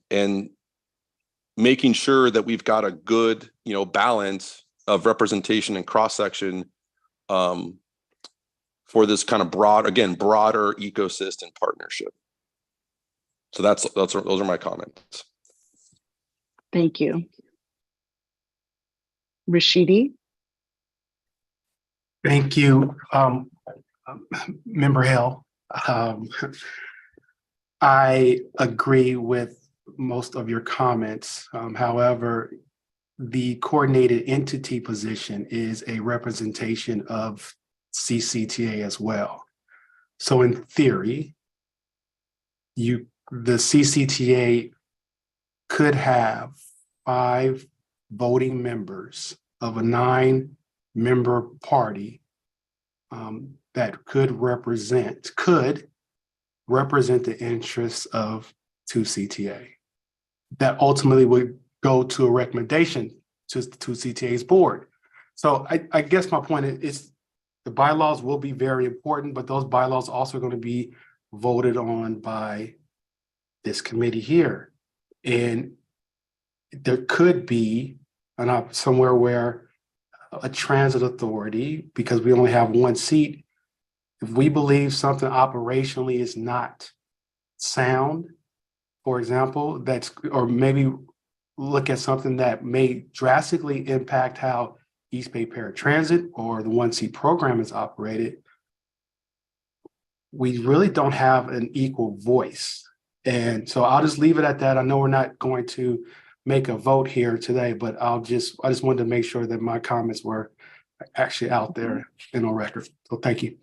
M: making sure that we've got a good, balance of representation and cross-section for this kind of broader ecosystem partnership. So those are my comments.
B: Thank you. Rashidi?
F: Thank you, Member Hill. I agree with most of your comments. However, the coordinated entity position is a representation of CCTA as well. So in theory, the CCTA could have 5 voting members of a 9-member party that could represent the interests of 2CTA. That ultimately would go to a recommendation to CTA's board. So I guess my point is the bylaws will be very important, but those bylaws also are going to be voted on by this committee here. And there could be somewhere where a transit authority, because we only have 1 seat, if we believe something operationally is not sound, for example, or maybe look at something that may drastically impact how East Bay Paratransit or the 1 seat program is operated, we really don't have an equal voice. And so I'll just leave it at that. I know we're not going to make a vote here today, but I just wanted to make sure that my comments were actually out there and on record. So thank you.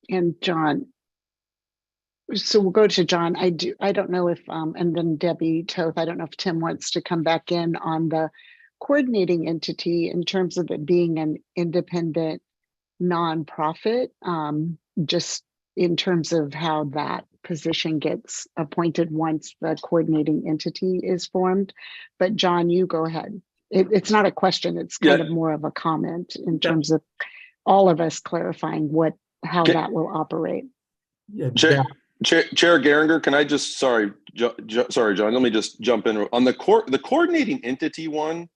B: And John. So we'll go to John. I don't know if, and then Debbie Toth, I don't know if Tim wants to come back in on the coordinating entity in terms of it being an independent nonprofit, just in terms of how that position gets appointed once the coordinating entity is formed. But John, you go ahead. It's not a question, it's kind of more of a comment in terms of all of us clarifying how that will operate.
M: Chair Geringer, can I just, sorry, John, let me just jump in. On the coordinating entity one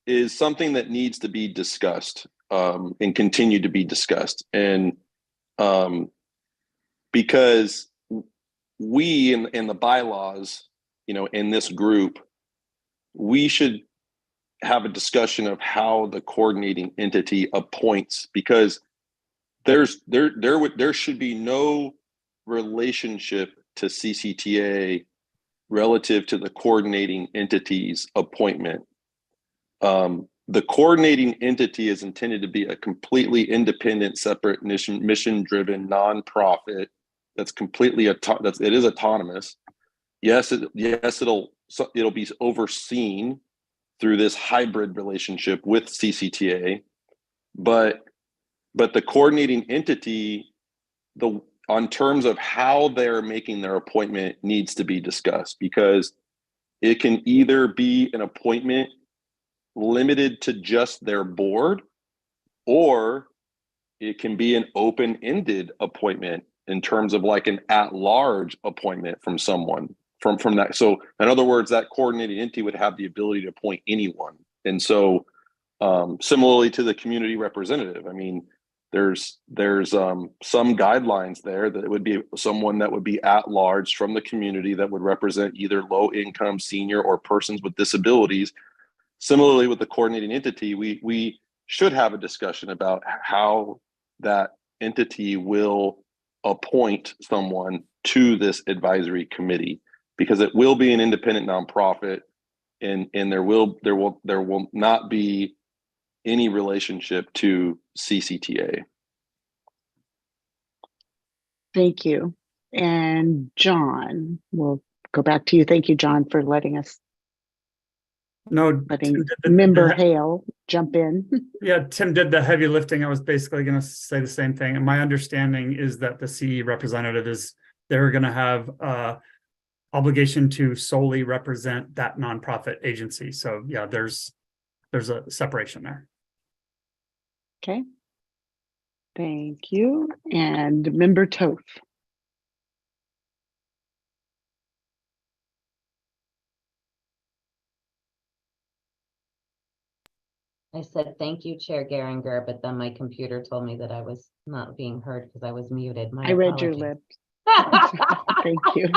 M: is something that needs to be discussed and continue to be discussed. And because we in the bylaws, in this group, we should have a discussion of how the coordinating entity appoints, because there should be no relationship to CCTA relative to the coordinating entity's appointment. The coordinating entity is intended to be a completely independent, separate, mission-driven nonprofit that's completely it is autonomous. Yes, it'll be overseen through this hybrid relationship with CCTA, but the coordinating entity, on terms of how they're making their appointment, needs to be discussed, because it can either be an appointment limited to just their board, or it can be an open-ended appointment in terms of like an at-large appointment from someone from that. So in other words, that coordinating entity would have the ability to appoint anyone. And so similarly to the community representative, I mean, there's some guidelines there that it would be someone that would be at large from the community that would represent either low income, senior, or persons with disabilities. Similarly with the coordinating entity, we should have a discussion about how that entity will appoint someone to this advisory committee, because it will be an independent nonprofit, and there will not be any relationship to CCTA.
B: Thank you. And John, we'll go back to you. Thank you, John, for letting member Hale jump in.
J: Yeah, Tim did the heavy lifting. I was basically going to say the same thing. And my understanding is that the CE representative they're going to have obligation to solely represent that nonprofit agency. So yeah, there's a separation there.
B: Okay. Thank you. And member Toth.
D: I said, thank you, Chair Geringer, but then my computer told me that I was not being heard because I was muted.
B: I read your lips. Thank you.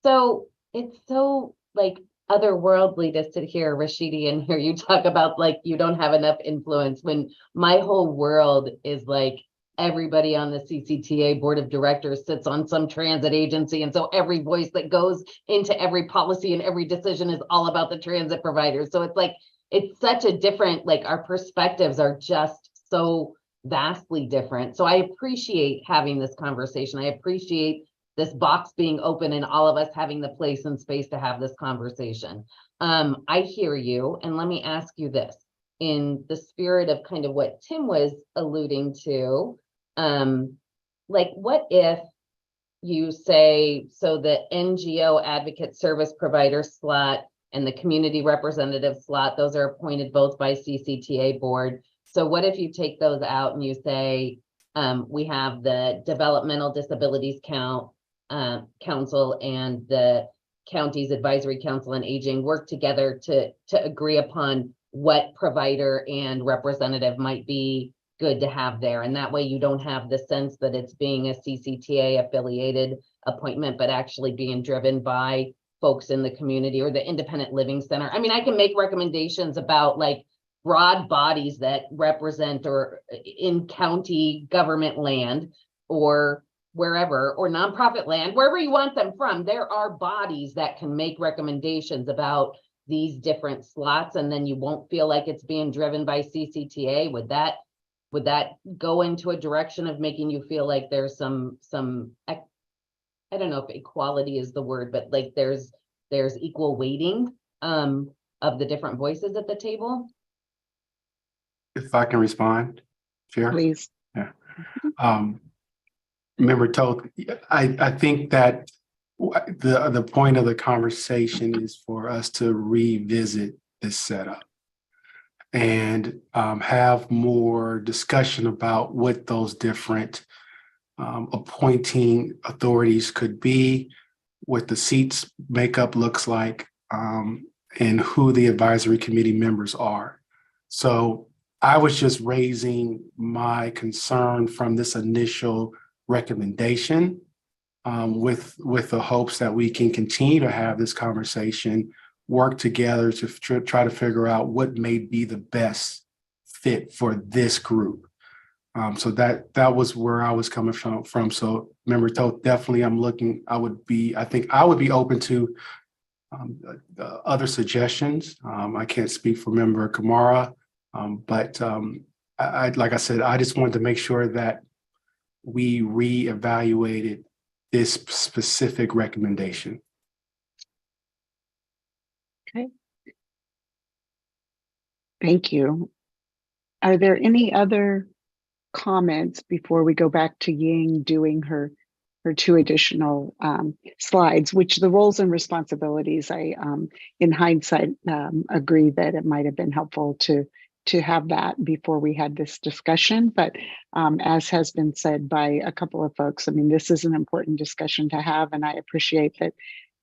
D: So it's so like otherworldly to sit here, Rashidi, and hear you talk about like you don't have enough influence, when my whole world is like everybody on the CCTA board of directors sits on some transit agency. And so every voice that goes into every policy and every decision is all about the transit providers. So it's like, it's such a different, like our perspectives are just so vastly different. So I appreciate having this conversation. I appreciate this box being open and all of us having the place and space to have this conversation. I hear you. And let me ask you this, in the spirit of kind of what Tim was alluding to, like what if you say, so the NGO advocate service provider slot and the community representative slot, those are appointed both by CCTA board. So what if you take those out and you say, we have the developmental disabilities council and the county's advisory council on aging work together to agree upon what provider and representative might be good to have there. And that way you don't have the sense that it's being a CCTA affiliated appointment, but actually being driven by folks in the community or the independent living center. I mean, I can make recommendations about like broad bodies that represent or in county government land or wherever, or nonprofit land, wherever you want them from. There are bodies that can make recommendations about these different slots, and then you won't feel like it's being driven by CCTA. Would that go into a direction of making you feel like there's some I don't know if equality is the word, but like there's equal weighting of the different voices at the table?
F: If I can respond, Chair?
B: Please.
F: Yeah. Member Toth, I think that the point of the conversation is for us to revisit this setup and have more discussion about what those different appointing authorities could be, what the seats makeup looks like, and who the advisory committee members are. So I was just raising my concern from this initial recommendation with the hopes that we can continue to have this conversation, work together to try to figure out what may be the best fit for this group. So that was where I was coming from. So Member Toth, definitely I think I would be open to other suggestions. I can't speak for Member Kamara, but like I said, I just wanted to make sure that we reevaluated this specific recommendation.
B: Okay. Thank you. Are there any other comments before we go back to Ying doing her two additional slides, which the roles and responsibilities, I in hindsight agree that it might have been helpful to have that before we had this discussion. But as has been said by a couple of folks, I mean, this is an important discussion to have, and I appreciate that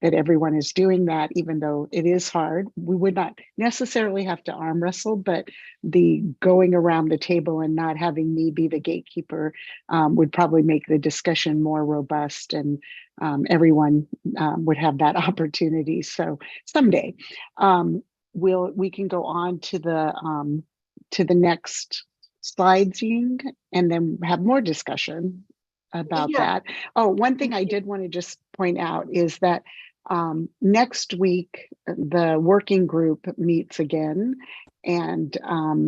B: everyone is doing that, even though it is hard. We would not necessarily have to arm wrestle, but the going around the table and not having me be the gatekeeper would probably make the discussion more robust, and everyone would have that opportunity. So someday we can go on to the next slides, Ying, and then have more discussion about that. Oh, one thing I did want to just point out is that next week, the working group meets again, and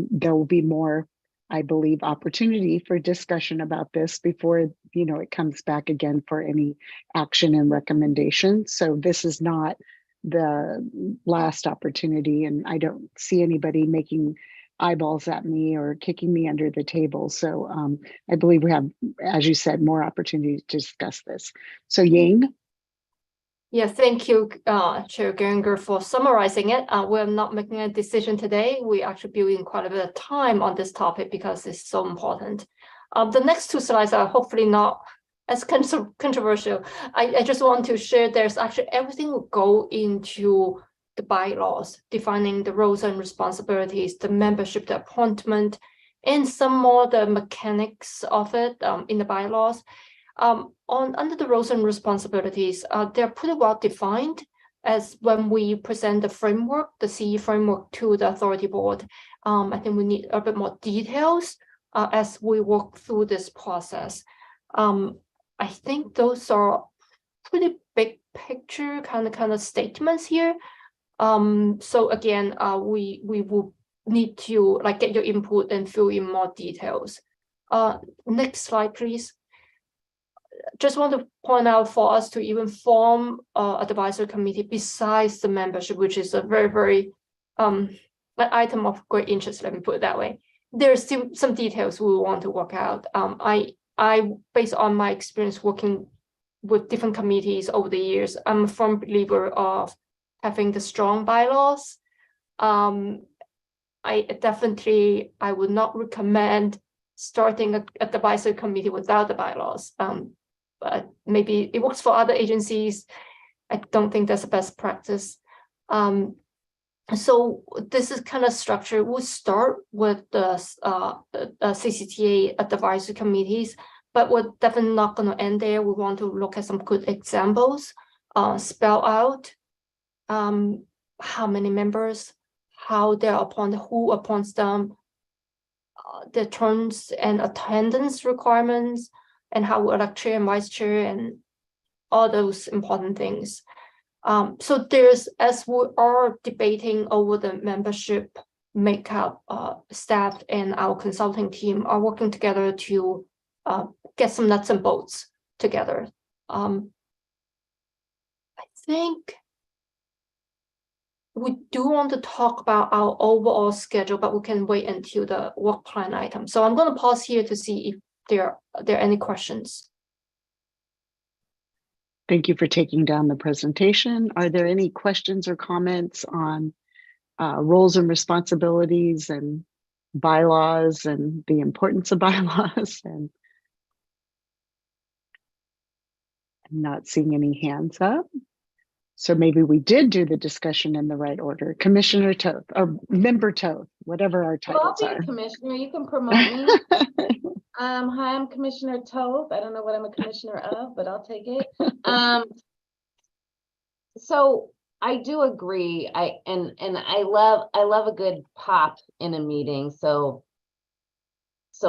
B: there will be more, I believe, opportunity for discussion about this before, it comes back again for any action and recommendation. So this is not the last opportunity, and I don't see anybody making eyeballs at me or kicking me under the table. So I believe we have, as you said, more opportunity to discuss this. So Ying.
H: Yeah, thank you, Chair Geringer, for summarizing it. We're not making a decision today. We're actually building quite a bit of time on this topic because it's so important. The next two slides are hopefully not as controversial. I just want to share there's actually everything will go into the bylaws, defining the roles and responsibilities, the membership, the appointment, and some more the mechanics of it in the bylaws. Under the roles and responsibilities, they're pretty well defined as when we present the framework, the CE framework to the authority board. I think we need a bit more details as we work through this process. I think those are pretty big picture kind of statements here. So again, we will need to get your input and fill in more details. Next slide, please. Just want to point out for us to even form an advisory committee besides the membership, which is a very, very an item of great interest, let me put it that way. There's still some details we want to work out. I based on my experience working with different committees over the years, I'm a firm believer of having the strong bylaws. I would not recommend starting an advisory committee without the bylaws. But maybe it works for other agencies. I don't think that's the best practice. So this is kind of structure. We'll start with the CCTA advisory committees, but we're definitely not going to end there. We want to look at some good examples, spell out how many members, how they're appointed, who appoints them, the terms and attendance requirements, and how we elect chair and vice chair and all those important things. So as we are debating over the membership makeup, staff and our consulting team are working together to get some nuts and bolts together. I think we do want to talk about our overall schedule, but we can wait until the work plan item. So I'm going to pause here to see if there are any questions.
B: Thank you for taking down the presentation. Are there any questions or comments on roles and responsibilities and bylaws and the importance of bylaws? And I'm not seeing any hands up. So maybe we did do the discussion in the right order. Commissioner Toth, or Member Toth, whatever our titles
D: I'll be
B: are.
D: Commissioner, you can promote me. Hi, I'm Commissioner Toth. I don't know what I'm a commissioner of, but I'll take it. So I do agree. I love a good pop in a meeting. So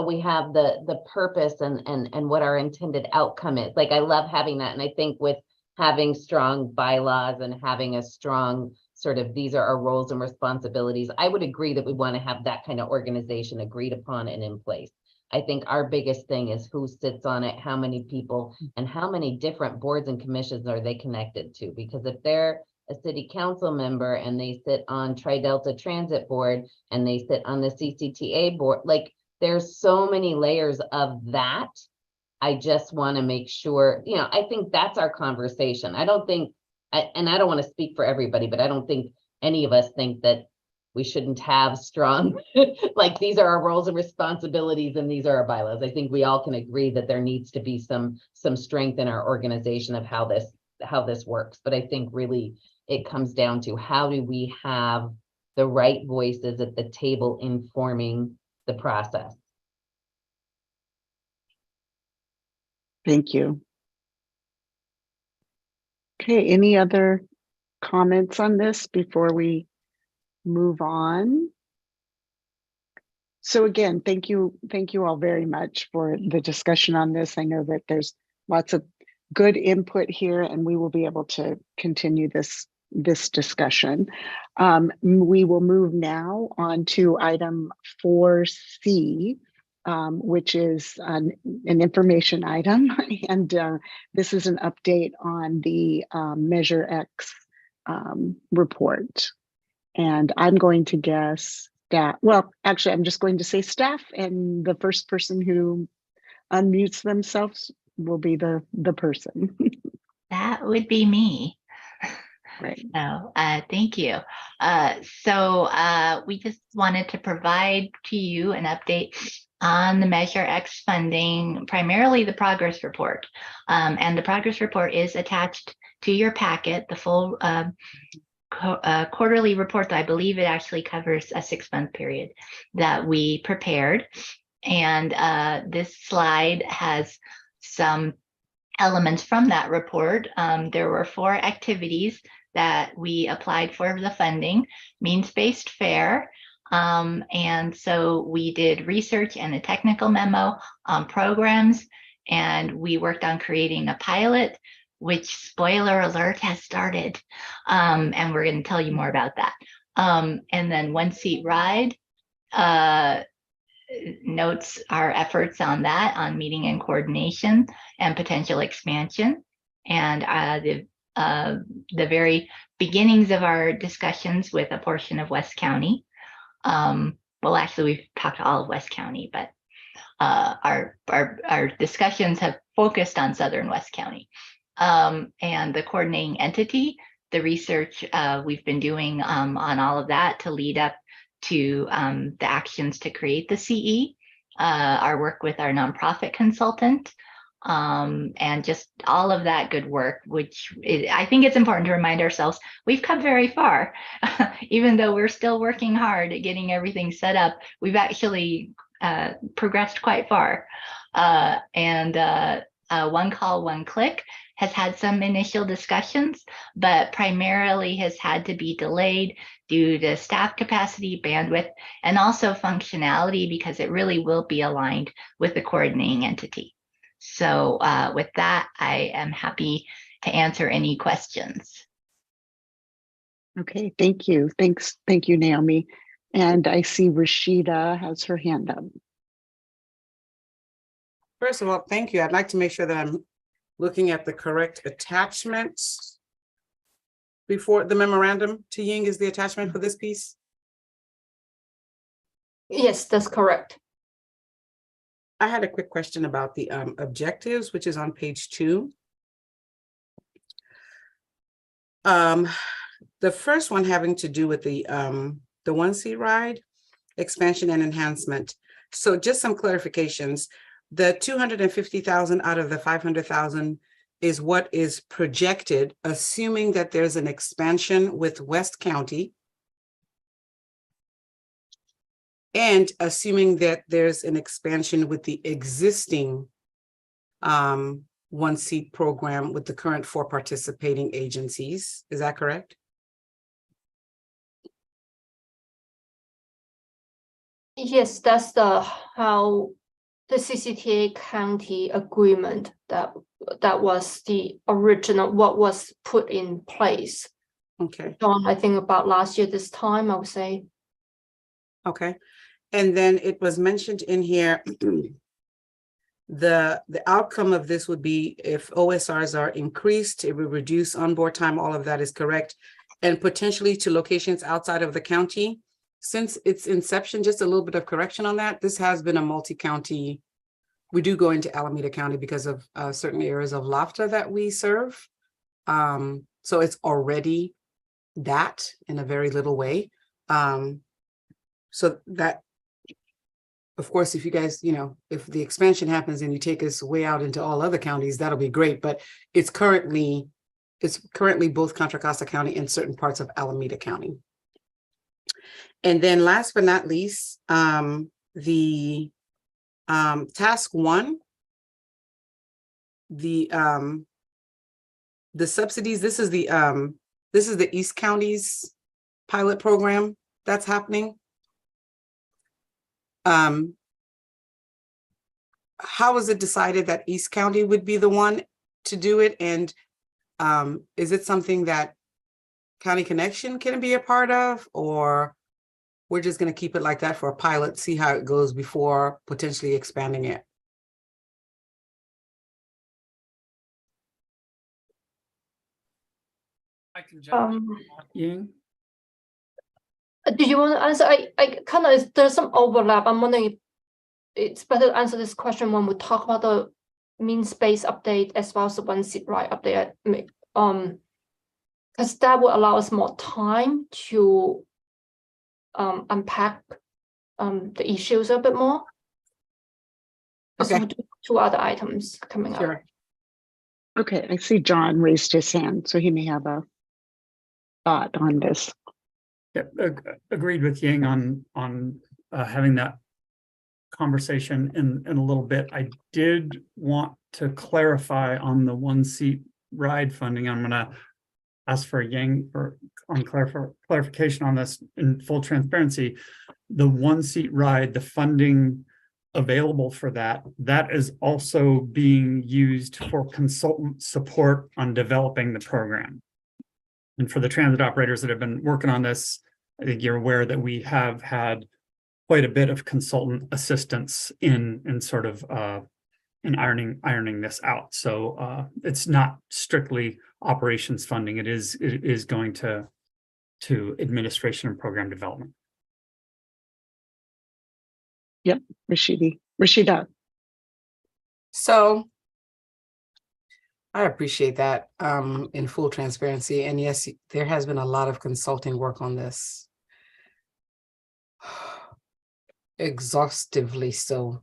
D: we have the purpose and what our intended outcome is. Like, I love having that. And I think with having strong bylaws and having a strong sort of, these are our roles and responsibilities, I would agree that we want to have that kind of organization agreed upon and in place. I think our biggest thing is who sits on it, how many people, and how many different boards and commissions are they connected to? Because if they're a city council member and they sit on Tri-Delta Transit Board and they sit on the CCTA board. Like, there's so many layers of that. I just want to make sure, you know, I think that's our conversation. I don't think, and I don't want to speak for everybody, but I don't think any of us think that we shouldn't have strong, like, these are our roles and responsibilities and these are our bylaws. I think we all can agree that there needs to be some strength in our organization of how this works. But I think really it comes down to, how do we have the right voices at the table informing the process?
B: Thank you. Okay, any other comments on this before we move on? So again, thank you all very much for the discussion on this. I know that there's lots of good input here, and we will be able to continue this discussion. We will move now on to item 4C, which is an information item, and this is an update on the Measure X report. And I'm going to guess that, well, actually, I'm just going to say staff, and the first person who unmutes themselves will be the person.
I: That would be me.
B: Right.
I: So thank you. So we just wanted to provide to you an update on the Measure X funding, primarily the progress report. And the progress report is attached to your packet, the full quarterly report. I believe it actually covers a 6-month period that we prepared. And this slide has some elements from that report. There were 4 activities that we applied for the funding: means-based fair. And so we did research and a technical memo on programs, and we worked on creating a pilot, which, spoiler alert, has started. And we're going to tell you more about that. And then One Seat Ride notes our efforts on that, on meeting and coordination and potential expansion. And the very beginnings of our discussions with a portion of West County. Well, actually, we've talked to all of West County, but our discussions have focused on Southern West County. And the coordinating entity, the research we've been doing on all of that to lead up to the actions to create the CE, our work with our nonprofit consultant, and just all of that good work, which I think it's important to remind ourselves we've come very far. Even though we're still working hard at getting everything set up, we've actually progressed quite far. One Call, One Click has had some initial discussions, but primarily has had to be delayed due to staff capacity, bandwidth, and also functionality, because it really will be aligned with the coordinating entity. So with that, I am happy to answer any questions.
B: Okay, thank you. Thank you, Naomi. And I see Rashida has her hand up.
L: First of all, thank you. I'd like to make sure that I'm looking at the correct attachments before the memorandum to Ying is the attachment for this piece.
H: Yes, that's correct.
L: I had a quick question about the objectives, which is on page 2. The first one having to do with the One Seat Ride, expansion and enhancement. So just some clarifications. The 250,000 out of the 500,000 is what is projected, assuming that there's an expansion with West County, and assuming that there's an expansion with the existing One Seat program with the current 4 participating agencies. Is that correct?
H: Yes, that's how the CCTA county agreement that was the original, what was put in place.
L: Okay.
H: John, I think about last year this time, I would say.
L: Okay. And then it was mentioned in here, the outcome of this would be if OSRs are increased, it would reduce onboard time, all of that is correct. and potentially to locations outside of the county. Since its inception, just a little bit of correction on that, this has been a multi-county. We do go into Alameda County because of certain areas of LAFTA that we serve. So it's already that in a very little way. So that, of course, if you guys, if the expansion happens and you take us way out into all other counties, that'll be great. But it's currently both Contra Costa County and certain parts of Alameda County. And then last but not least, the task 1, the subsidies, this is the East County's pilot program that's happening. How was it decided that East County would be the one to do it? And is it something that County Connection can be a part of, or we're just going to keep it like that for a pilot, see how it goes before potentially expanding it?
J: I can jump in.
H: Do you want to answer? I kind of, there's some overlap. I'm wondering if it's better to answer this question when we talk about the mean space update as well as the one seat right update. Because that will allow us more time to unpack the issues a bit more.
L: Okay.
H: So 2 other items coming up.
L: Sure.
B: Okay, I see John raised his hand, so he may have a thought on this.
J: Yeah, agreed with Ying on having that conversation in a little bit. I did want to clarify on the one seat ride funding. I'm going to ask for Yang on clarification on this in full transparency. The one seat ride, the funding available for that is also being used for consultant support on developing the program. And for the transit operators that have been working on this, I think you're aware that we have had quite a bit of consultant assistance in sort of in ironing this out. So it's not strictly operations funding. It is going to administration and program development.
B: Yep, Rashida.
L: So I appreciate that in full transparency. And yes, there has been a lot of consulting work on this. Exhaustively so,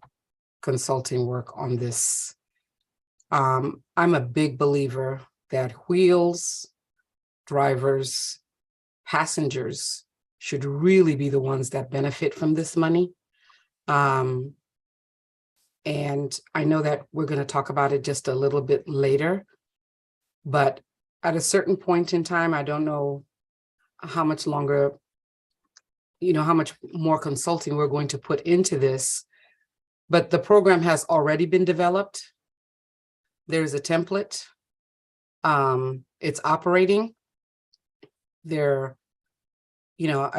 L: consulting work on this. I'm a big believer that wheels, drivers, passengers should really be the ones that benefit from this money. And I know that we're going to talk about it just a little bit later, but at a certain point in time, I don't know how much longer, how much more consulting we're going to put into this, but the program has already been developed. There's a template. It's operating. I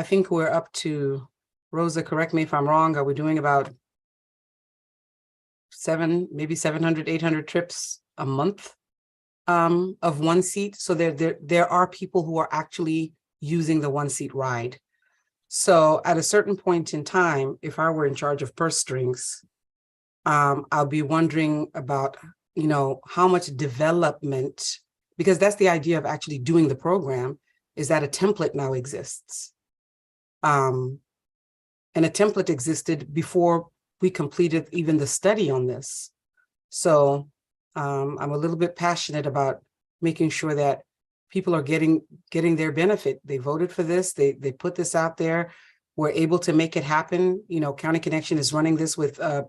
L: think we're up to, Rosa, correct me if I'm wrong, are we doing about 700, 800 trips a month of one seat? So there are people who are actually using the one seat ride. So at a certain point in time, if I were in charge of purse strings, I'll be wondering about, how much development, because that's the idea of actually doing the program, is that a template now exists. And a template existed before we completed even the study on this. So I'm a little bit passionate about making sure that people are getting their benefit. They voted for this, they put this out there. We're able to make it happen. County Connection is running this with 4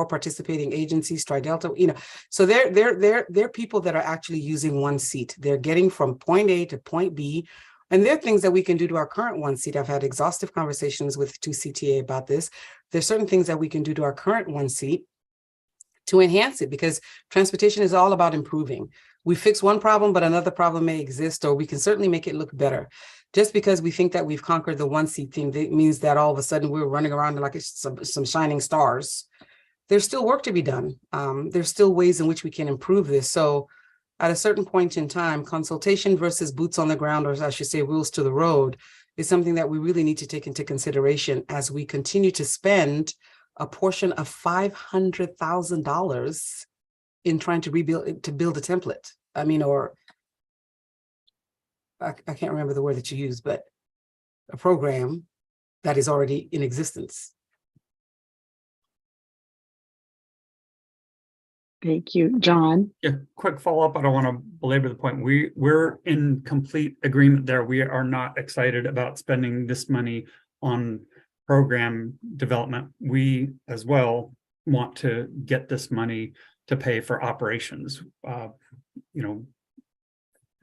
L: participating agencies, TriDelta, so they're people that are actually using one seat. They're getting from point A to point B. And there are things that we can do to our current one seat. I've had exhaustive conversations with 2CTA about this. There's certain things that we can do to our current one seat to enhance it, because transportation is all about improving. We fix one problem, but another problem may exist, or we can certainly make it look better. Just because we think that we've conquered the one seat thing, that means that all of a sudden we're running around like some shining stars. There's still work to be done. There's still ways in which we can improve this. So at a certain point in time, consultation versus boots on the ground, or I should say wheels to the road, is something that we really need to take into consideration as we continue to spend a portion of $500,000 in trying to build a template. I mean, or I can't remember the word that you used, but a program that is already in existence.
B: Thank you, John.
J: Yeah, quick follow-up. I don't want to belabor the point. We're in complete agreement there. We are not excited about spending this money on program development. We as well want to get this money to pay for operations.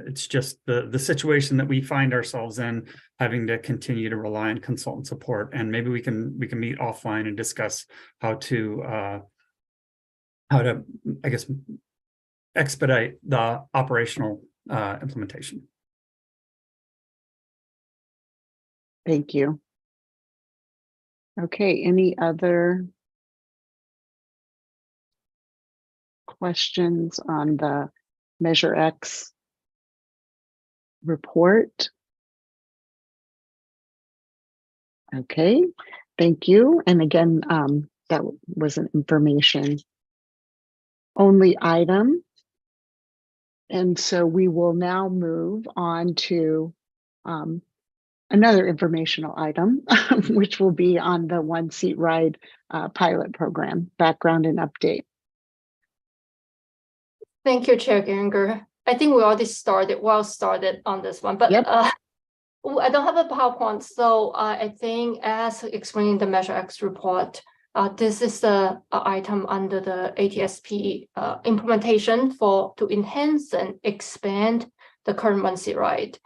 J: It's just the situation that we find ourselves in, having to continue to rely on consultant support. And maybe we can meet offline and discuss how to I guess, expedite the operational implementation.
B: Thank you. Okay, any other questions on the Measure X report? Okay, thank you. And again, that was an information only item. And so we will now move on to another informational item, which will be on the One Seat Ride pilot program, background and update.
H: Thank you, Chair Geringer. I think we already started on this one, but
B: Yep.
H: I don't have a PowerPoint. So I think as explaining the Measure X report, this is the item under the ATSP implementation to enhance and expand the current One Seat Ride.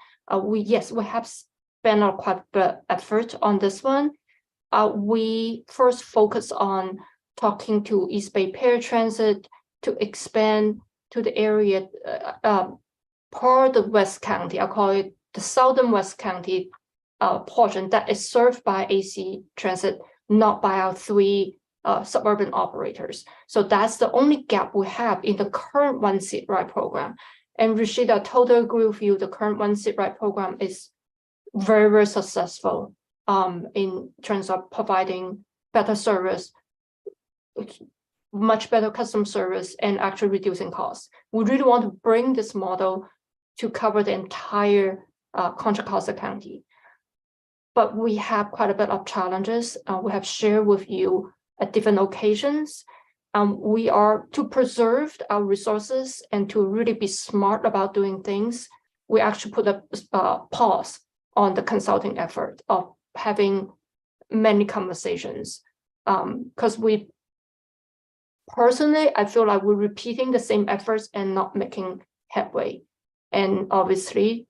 H: We have spent quite a bit of effort on this one. We first focus on talking to East Bay Paratransit to expand to the area part of West County. I call it the Southern West County portion that is served by AC Transit, not by our three suburban operators. So that's the only gap we have in the current One Seat Ride program. And Rashida, totally agree with you. The current One Seat Ride program is very, very successful in terms of providing better service, much better customer service, and actually reducing costs. We really want to bring this model to cover the entire Contra Costa County. But we have quite a bit of challenges we have shared with you at different occasions. We are to preserve our resources and to really be smart about doing things. We actually put a pause on the consulting effort of having many conversations because personally, I feel like we're repeating the same efforts and not making headway. And obviously,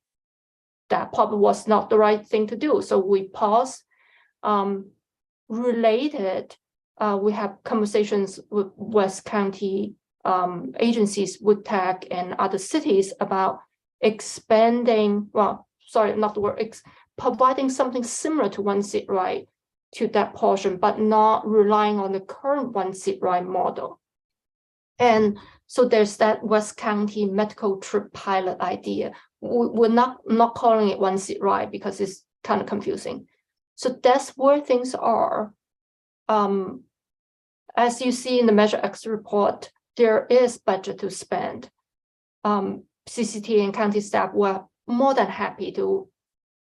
H: that probably was not the right thing to do. So we paused. Related, we have conversations with West County agencies, WoodTech, and other cities about expanding, providing something similar to One Seat Ride to that portion, but not relying on the current One Seat Ride model. And so there's that West County medical trip pilot idea. We're not calling it One Seat Ride because it's kind of confusing. So that's where things are. As you see in the Measure X report, there is budget to spend. CCT and county staff were more than happy to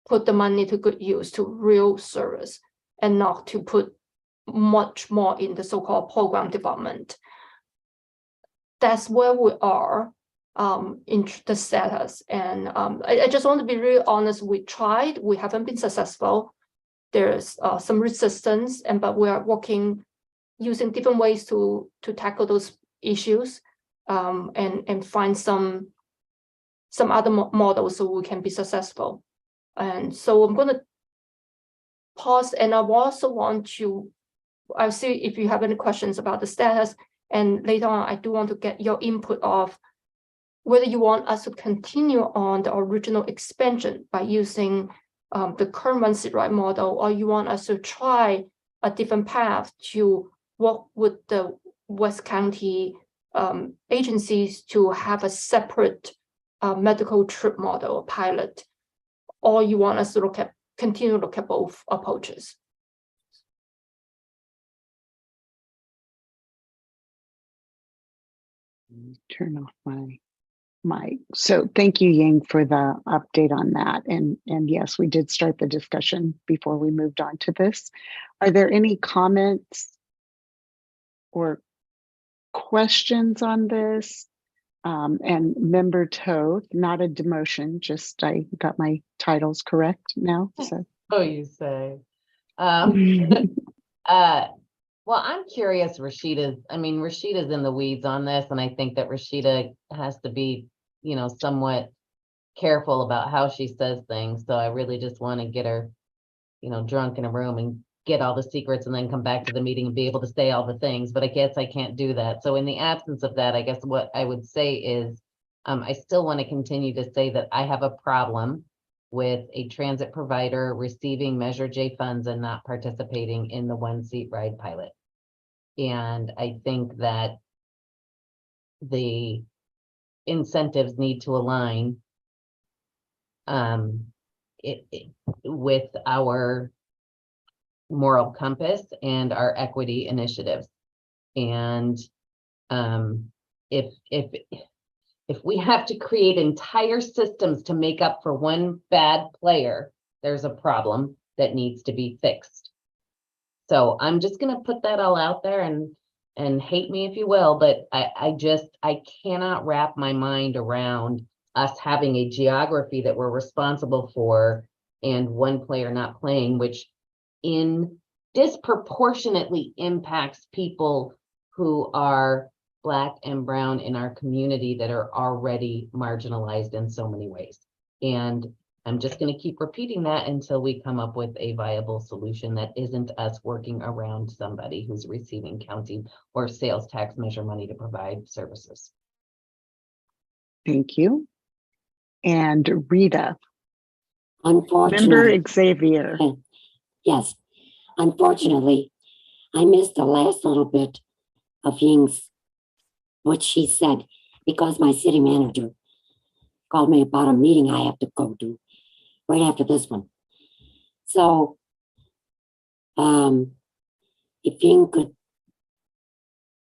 H: put the money to good use, to real service, and not to put much more in the so-called program development. That's where we are in the status. And I just want to be really honest, we tried, we haven't been successful. There's some resistance, but we are working using different ways to tackle those issues and find some other models so we can be successful. And so I'm going to pause, and I also want to, I'll see if you have any questions about the status, and later on I do want to get your input of whether you want us to continue on the original expansion by using the current One Seat Ride model, or you want us to try a different path to work with the West County agencies to have a separate medical trip model pilot, or you want us to continue to look at both approaches?
B: Turn off my mic. So thank you, Ying, for the update on that. And yes, we did start the discussion before we moved on to this. Are there any comments or questions on this? And Member Toth, not a demotion, just I got my titles correct now. So
D: Oh, you say. Well, I'm curious, Rashida's in the weeds on this, and I think that Rashida has to be, somewhat careful about how she says things. So I really just want to get her, drunk in a room and get all the secrets and then come back to the meeting and be able to say all the things, but I guess I can't do that. So in the absence of that, I guess what I would say is, I still want to continue to say that I have a problem with a transit provider receiving Measure J funds and not participating in the one-seat ride pilot. And I think that the incentives need to align with our moral compass and our equity initiatives. And if we have to create entire systems to make up for one bad player, there's a problem that needs to be fixed. So I'm just going to put that all out there, and hate me if you will, but I cannot wrap my mind around us having a geography that we're responsible for and one player not playing, which disproportionately impacts people who are Black and brown in our community that are already marginalized in so many ways. And I'm just going to keep repeating that until we come up with a viable solution that isn't us working around somebody who's receiving county or sales tax measure money to provide services.
B: thank you. And Rita,
N: Unfortunately,
B: Member Xavier.
N: yes, unfortunately, I missed the last little bit of Ying's, what she said, because my city manager called me about a meeting I have to go to right after this one. So, if Ying could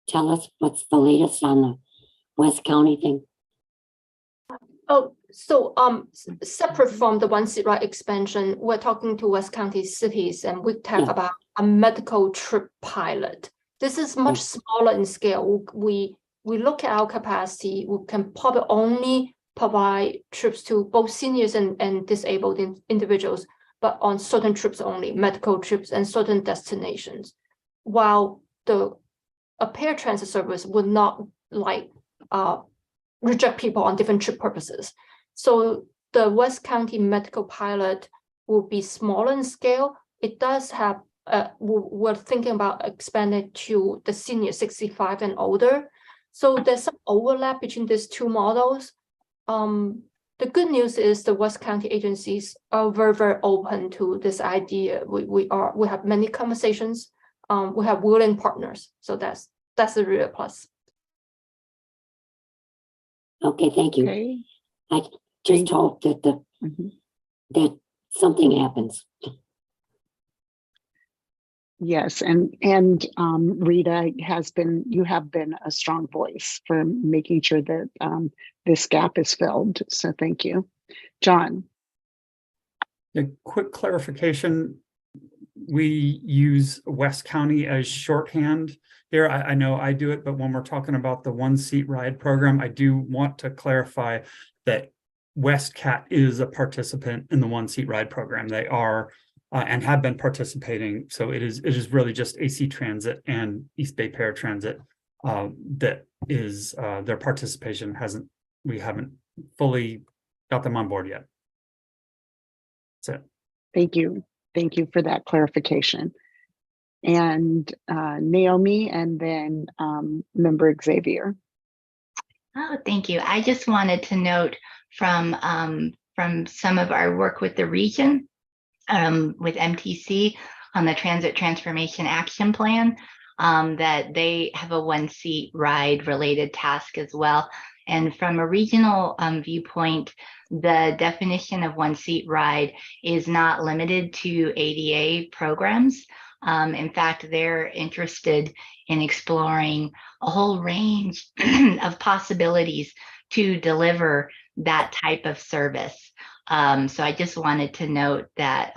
N: tell us what's the latest on the West County thing.
H: Oh, so separate from the one-seat ride expansion, we're talking to West County cities, and we talk about a medical trip pilot. This is much smaller in scale. We look at our capacity. We can probably only provide trips to both seniors and disabled individuals, but on certain trips only, medical trips and certain destinations. While a paratransit service would not reject people on different trip purposes. So the West County medical pilot will be smaller in scale. It does have, we're thinking about expanding to the senior 65 and older. So there's some overlap between these two models. The good news is the West County agencies are very, very open to this idea. We have many conversations. We have willing partners. So that's a real plus.
N: Okay, thank you.
B: Okay.
N: I just hope that that something happens.
B: Yes, and Rita you have been a strong voice for making sure that this gap is filled. So thank you. John.
J: A quick clarification. We use West County as shorthand here. I know I do it, but when we're talking about the one-seat ride program, I do want to clarify that WestCat is a participant in the one-seat ride program. They are and have been participating. So it is really just AC Transit and East Bay Paratransit that is their participation we haven't fully got them on board yet. That's it.
B: Thank you. Thank you for that clarification. And Naomi, and then Member Xavier.
I: Oh, thank you. I just wanted to note from some of our work with the region, with MTC on the Transit Transformation Action Plan, that they have a 1-seat ride related task as well. And from a regional viewpoint, the definition of 1-seat ride is not limited to ADA programs. In fact, they're interested in exploring a whole range of possibilities to deliver that type of service. So I just wanted to note that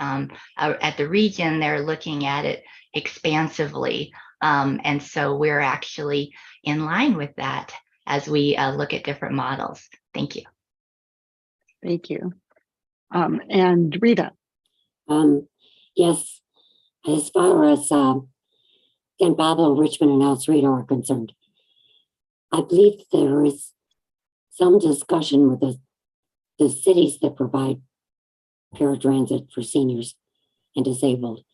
I: at the region, they're looking at it expansively. And so we're actually in line with that as we look at different models. Thank you.
B: Thank you. And Rita.
N: Yes, as far as San Pablo, Richmond, and El Cerrito are concerned, I believe there is some discussion with the cities that provide paratransit for seniors and disabled,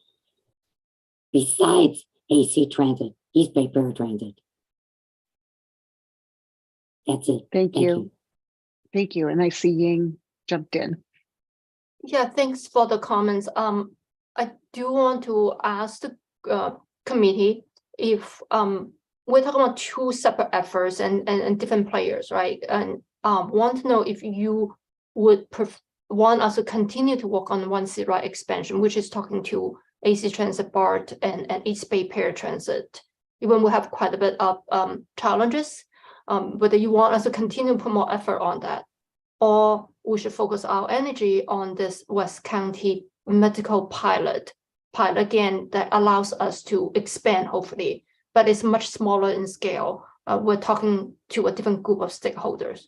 N: besides AC Transit, East Bay Paratransit. That's it.
B: Thank you. Thank you. And I see Ying jumped in.
H: Yeah, thanks for the comments. I do want to ask the committee if we're talking about two separate efforts and different players, right? And want to know if you would want us to continue to work on 1-seat ride expansion, which is talking to AC Transit BART and East Bay Paratransit, even we have quite a bit of challenges, whether you want us to continue to put more effort on that, or we should focus our energy on this West County medical pilot again, that allows us to expand hopefully, but it's much smaller in scale. We're talking to a different group of stakeholders.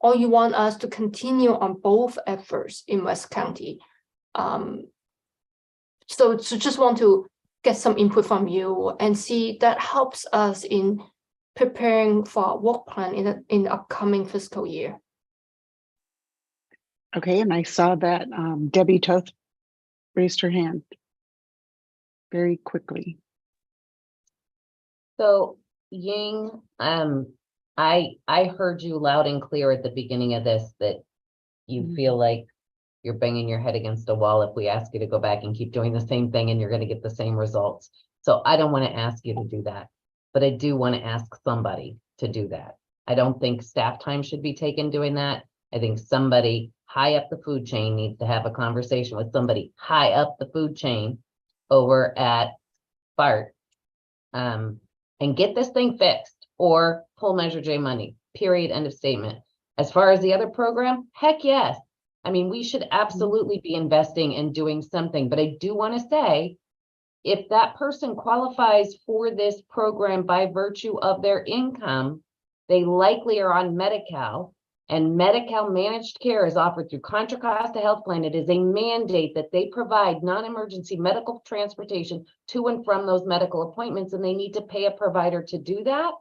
H: Or you want us to continue on both efforts in West County. So just want to get some input from you and see that helps us in preparing for our work plan in the upcoming fiscal year.
B: Okay, and I saw that Debbie Toth raised her hand very quickly.
D: So Ying, I heard you loud and clear at the beginning of this that you feel like you're banging your head against a wall if we ask you to go back and keep doing the same thing and you're going to get the same results. So I don't want to ask you to do that, but I do want to ask somebody to do that. I don't think staff time should be taken doing that. I think somebody high up the food chain needs to have a conversation with somebody high up the food chain over at BART and get this thing fixed, or pull Measure J money, period, end of statement. As far as the other program, heck yes. I mean, we should absolutely be investing and doing something, but I do want to say, if that person qualifies for this program by virtue of their income, they likely are on Medi-Cal, and Medi-Cal managed care is offered through Contra Costa Health Plan. It is a mandate that they provide non-emergency medical transportation to and from those medical appointments, and they need to pay a provider to do that.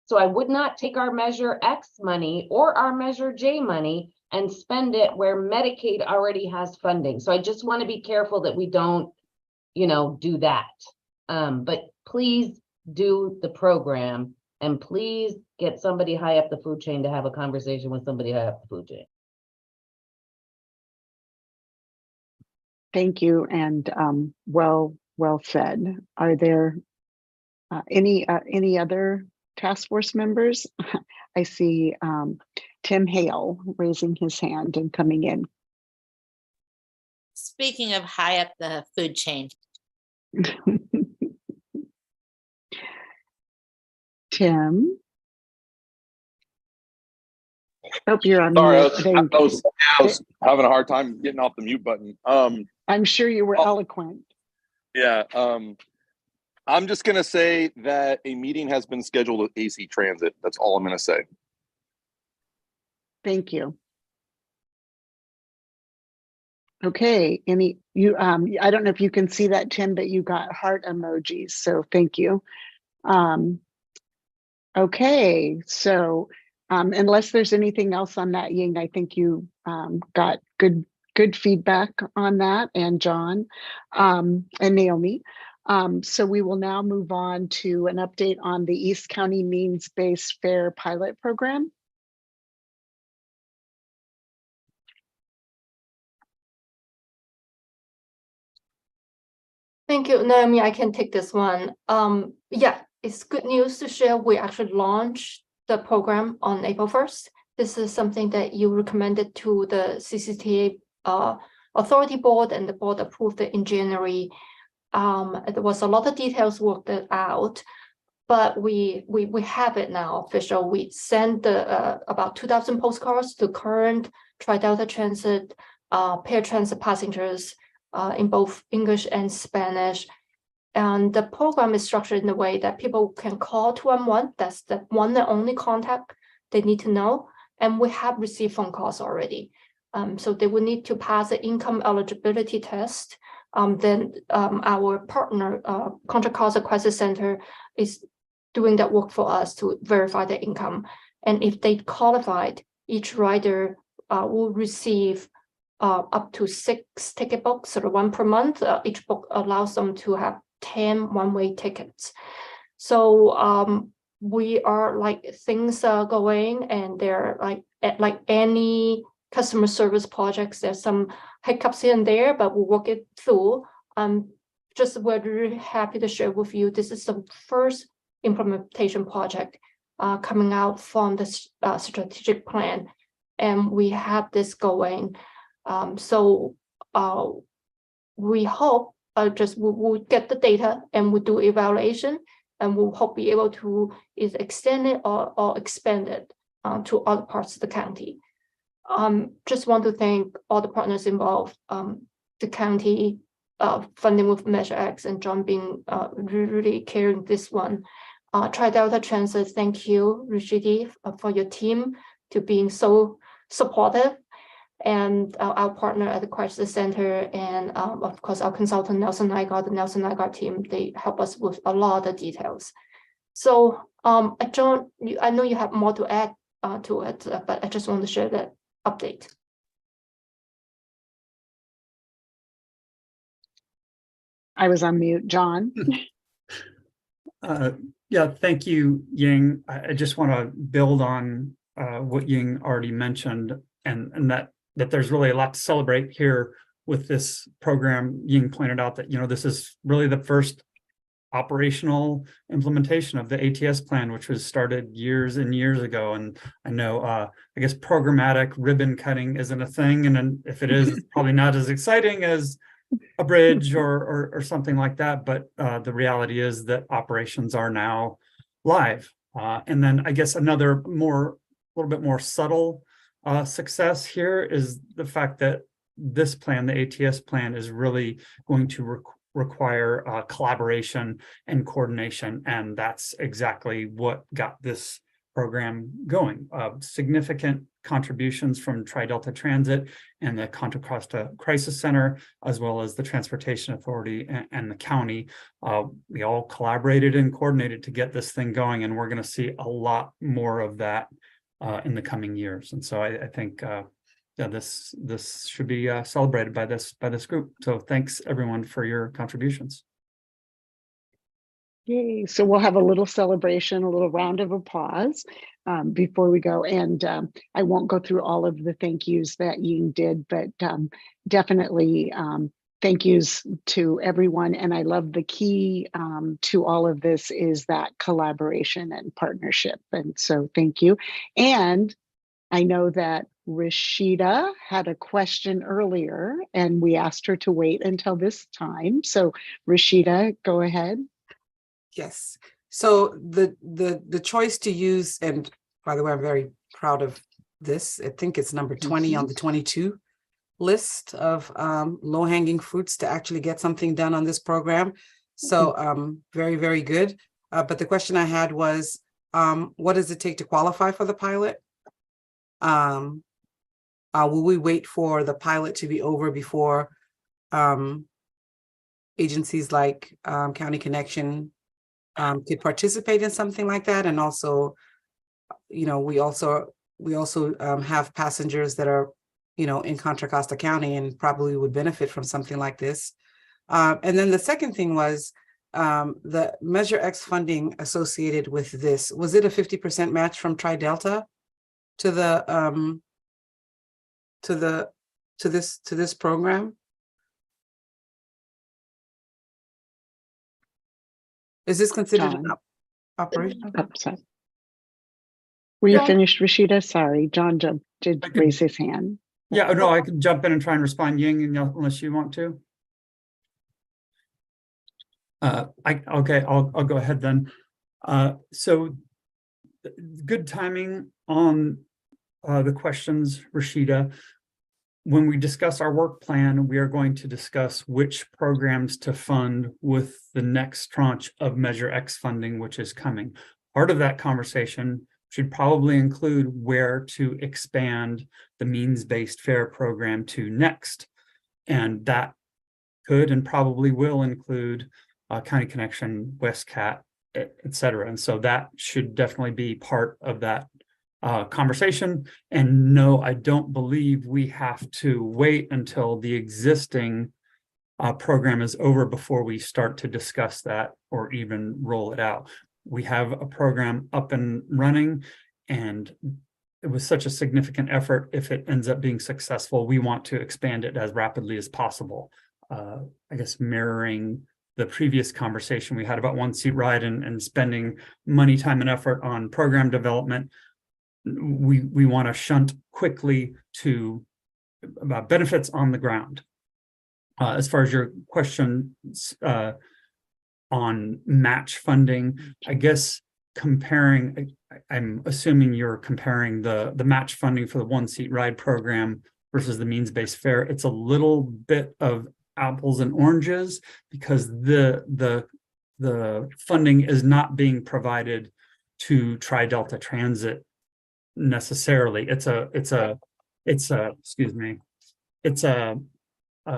D: So I would not take our Measure X money or our Measure J money and spend it where Medicaid already has funding. So I just want to be careful that we don't, do that. But please do the program, and please get somebody high up the food chain to have a conversation with somebody high up the food chain.
B: Thank you, and well said. Are there any other task force members? I see Tim Hale raising his hand and coming in.
E: Speaking of high up the food chain.
B: Tim? Hope you're on
M: Sorry,
B: mute.
M: I was having a hard time getting off the mute button.
B: I'm sure you were eloquent.
M: Yeah. I'm just gonna say that a meeting has been scheduled with AC Transit. That's all I'm gonna say.
B: Thank you. Okay, I don't know if you can see that, Tim, but you got heart emojis, so thank you. Okay, so unless there's anything else on that, Ying, I think you got good feedback on that, and John and Naomi. So we will now move on to an update on the East County Means-Based Fare Pilot Program.
H: Thank you, Naomi. I can take this one. Yeah, it's good news to share. We actually launched the program on April 1st. This is something that you recommended to the CCTA authority board, and the board approved it in January. There was a lot of details worked out, but we have it now official. We sent about 2,000 postcards to current Tri-Delta Transit paratransit passengers in both English and Spanish. And the program is structured in a way that people can call 211. That's the one and only contact they need to know. And we have received phone calls already. So they will need to pass the income eligibility test. Then our partner, Contra Costa Crisis Center, is doing that work for us to verify their income. And if they qualified, each rider will receive up to 6 ticket books, sort of 1 per month. Each book allows them to have 10 one-way tickets. So we are things are going, and they're like any customer service projects, there's some hiccups here and there, but we'll work it through. Just we're really happy to share with you, this is the first implementation project coming out from the strategic plan, and we have this going. So we hope we'll get the data and we'll do evaluation, and we'll hope be able to either extend it or expand it to other parts of the county. Just want to thank all the partners involved, the county funding with Measure X, and John being really carrying this one. Tri-Delta Transit, thank you, Rishidi, for your team to being so supportive, and our partner at the Crisis Center, and of course our consultant Nelson Nygaard, the Nelson Nygaard team, they help us with a lot of details. So John, I know you have more to add to it, but I just want to share that update.
B: I was on mute, John.
J: Yeah, thank you, Ying. I just want to build on what Ying already mentioned, and that there's really a lot to celebrate here with this program. Ying pointed out that, this is really the first operational implementation of the ATS plan, which was started years and years ago. And I know, I guess programmatic ribbon cutting isn't a thing. And if it is, it's probably not as exciting as a bridge or something like that. But the reality is that operations are now live. And then I guess another little bit more subtle success here is the fact that this plan, the ATS plan, is really going to require collaboration and coordination, and that's exactly what got this program going. Significant contributions from Tri-Delta Transit and the Contra Costa Crisis Center, as well as the Transportation Authority and the county. We all collaborated and coordinated to get this thing going, and we're going to see a lot more of that in the coming years. And so I think this should be celebrated by this group. So thanks everyone for your contributions.
B: Yay. So we'll have a little celebration, a little round of applause before we go. And I won't go through all of the thank yous that Ying did, but definitely thank yous to everyone. And I love the key to all of this is that collaboration and partnership. And so thank you. And I know that Rashida had a question earlier, and we asked her to wait until this time. So Rashida, go ahead.
L: Yes. So the choice to use, and by the way, I'm very proud of this. I think it's number 20 on the 22 list of low-hanging fruits to actually get something done on this program. So very, very good. But the question I had was, what does it take to qualify for the pilot? Will we wait for the pilot to be over before agencies like County Connection could participate in something like that? And also, we also have passengers that are, in Contra Costa County and probably would benefit from something like this. And then the second thing was the Measure X funding associated with this. Was it a 50% match from Tri-Delta to this program? Is this considered Operational.
B: Upset. Were you
H: John?
B: finished, Rashida? Sorry, John did
J: I could-
B: raise his hand.
J: Yeah, no, I can jump in and try and respond, Ying, unless you want to. Okay, I'll go ahead then. So good timing on the questions, Rashida. When we discuss our work plan, we are going to discuss which programs to fund with the next tranche of Measure X funding, which is coming. Part of that conversation should probably include where to expand the means-based fare program to next. And that could and probably will include County Connection, WestCat, et cetera. And so that should definitely be part of that conversation. And no, I don't believe we have to wait until the existing program is over before we start to discuss that or even roll it out. We have a program up and running, and it was such a significant effort. If it ends up being successful, we want to expand it as rapidly as possible. I guess mirroring the previous conversation we had about One Seat Ride and spending money, time, and effort on program development. We want to shunt quickly to benefits on the ground. As far as your question on match funding, I guess comparing, I'm assuming you're comparing the match funding for the One Seat Ride program versus the means-based fare. It's a little bit of apples and oranges because the funding is not being provided to Tri-Delta Transit necessarily. It's a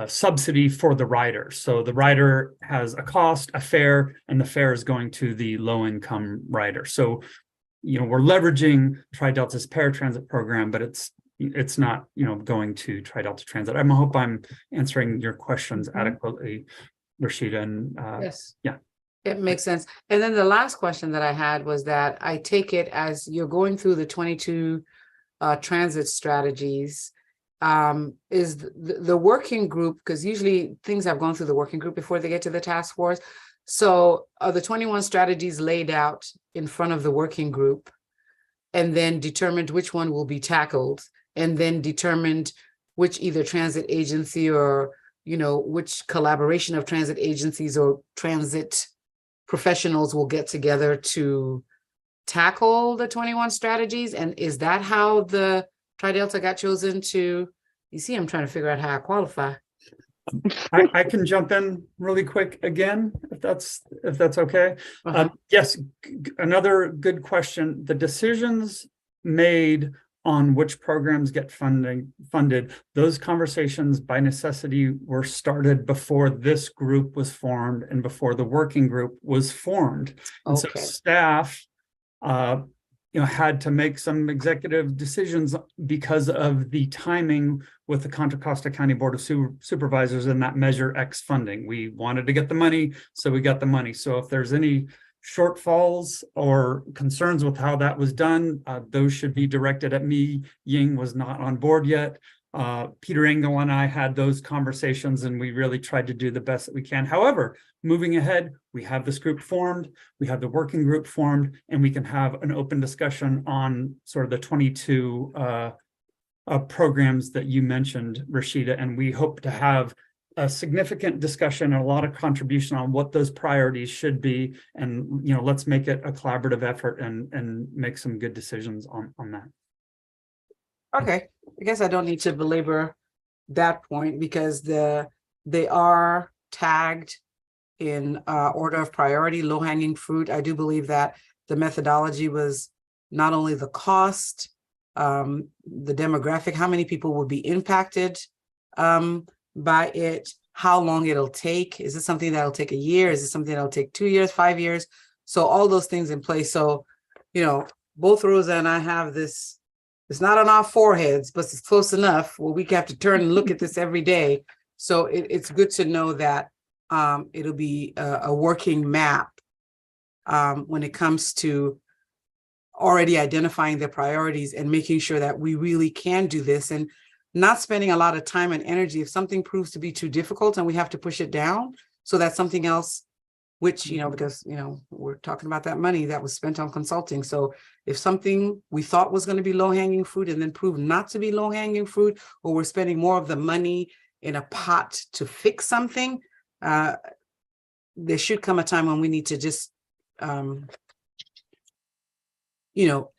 J: subsidy for the rider. So the rider has a cost, a fare, and the fare is going to the low-income rider. So, we're leveraging Tri-Delta's paratransit program, but it's not, going to Tri-Delta Transit. I hope I'm answering your questions adequately, Rashida. And
L: Yes.
J: Yeah.
L: It makes sense. And then the last question that I had was that I take it as you're going through the 22 transit strategies, is the working group, because usually things have gone through the working group before they get to the task force. So are the 21 strategies laid out in front of the working group and then determined which one will be tackled, and then determined which either transit agency or, which collaboration of transit agencies or transit professionals will get together to tackle the 21 strategies? And is that how the Tri-Delta got chosen to? You see, I'm trying to figure out how I qualify.
J: I can jump in really quick again, if that's okay. Yes, another good question. The decisions made on which programs get funded, those conversations by necessity were started before this group was formed and before the working group was formed. And so staff had to make some executive decisions because of the timing with the Contra Costa County Board of Supervisors and that Measure X funding. We wanted to get the money, so we got the money. So if there's any shortfalls or concerns with how that was done, those should be directed at me. Ying was not on board yet. Peter Engel and I had those conversations, and we really tried to do the best that we can. However, moving ahead, we have this group formed, we have the working group formed, and we can have an open discussion on sort of the 22 programs that you mentioned, Rashida, and we hope to have a significant discussion and a lot of contribution on what those priorities should be. And, let's make it a collaborative effort and make some good decisions on that.
L: Okay, I guess I don't need to belabor that point because they are tagged in order of priority, low-hanging fruit. I do believe that the methodology was not only the cost, the demographic, how many people will be impacted by it, how long it'll take. Is it something that'll take a year? Is it something that'll take 2 years, 5 years? So all those things in place. So, both Rosa and I have this. It's not on our foreheads, but it's close enough where we have to turn and look at this every day. So it's good to know that it'll be a working map when it comes to already identifying the priorities and making sure that we really can do this and not spending a lot of time and energy if something proves to be too difficult and we have to push it down so that something else which, because, we're talking about that money that was spent on consulting. So if something we thought was going to be low hanging fruit and then proved not to be low hanging fruit, or we're spending more of the money in a pot to fix something, there should come a time when we need to just,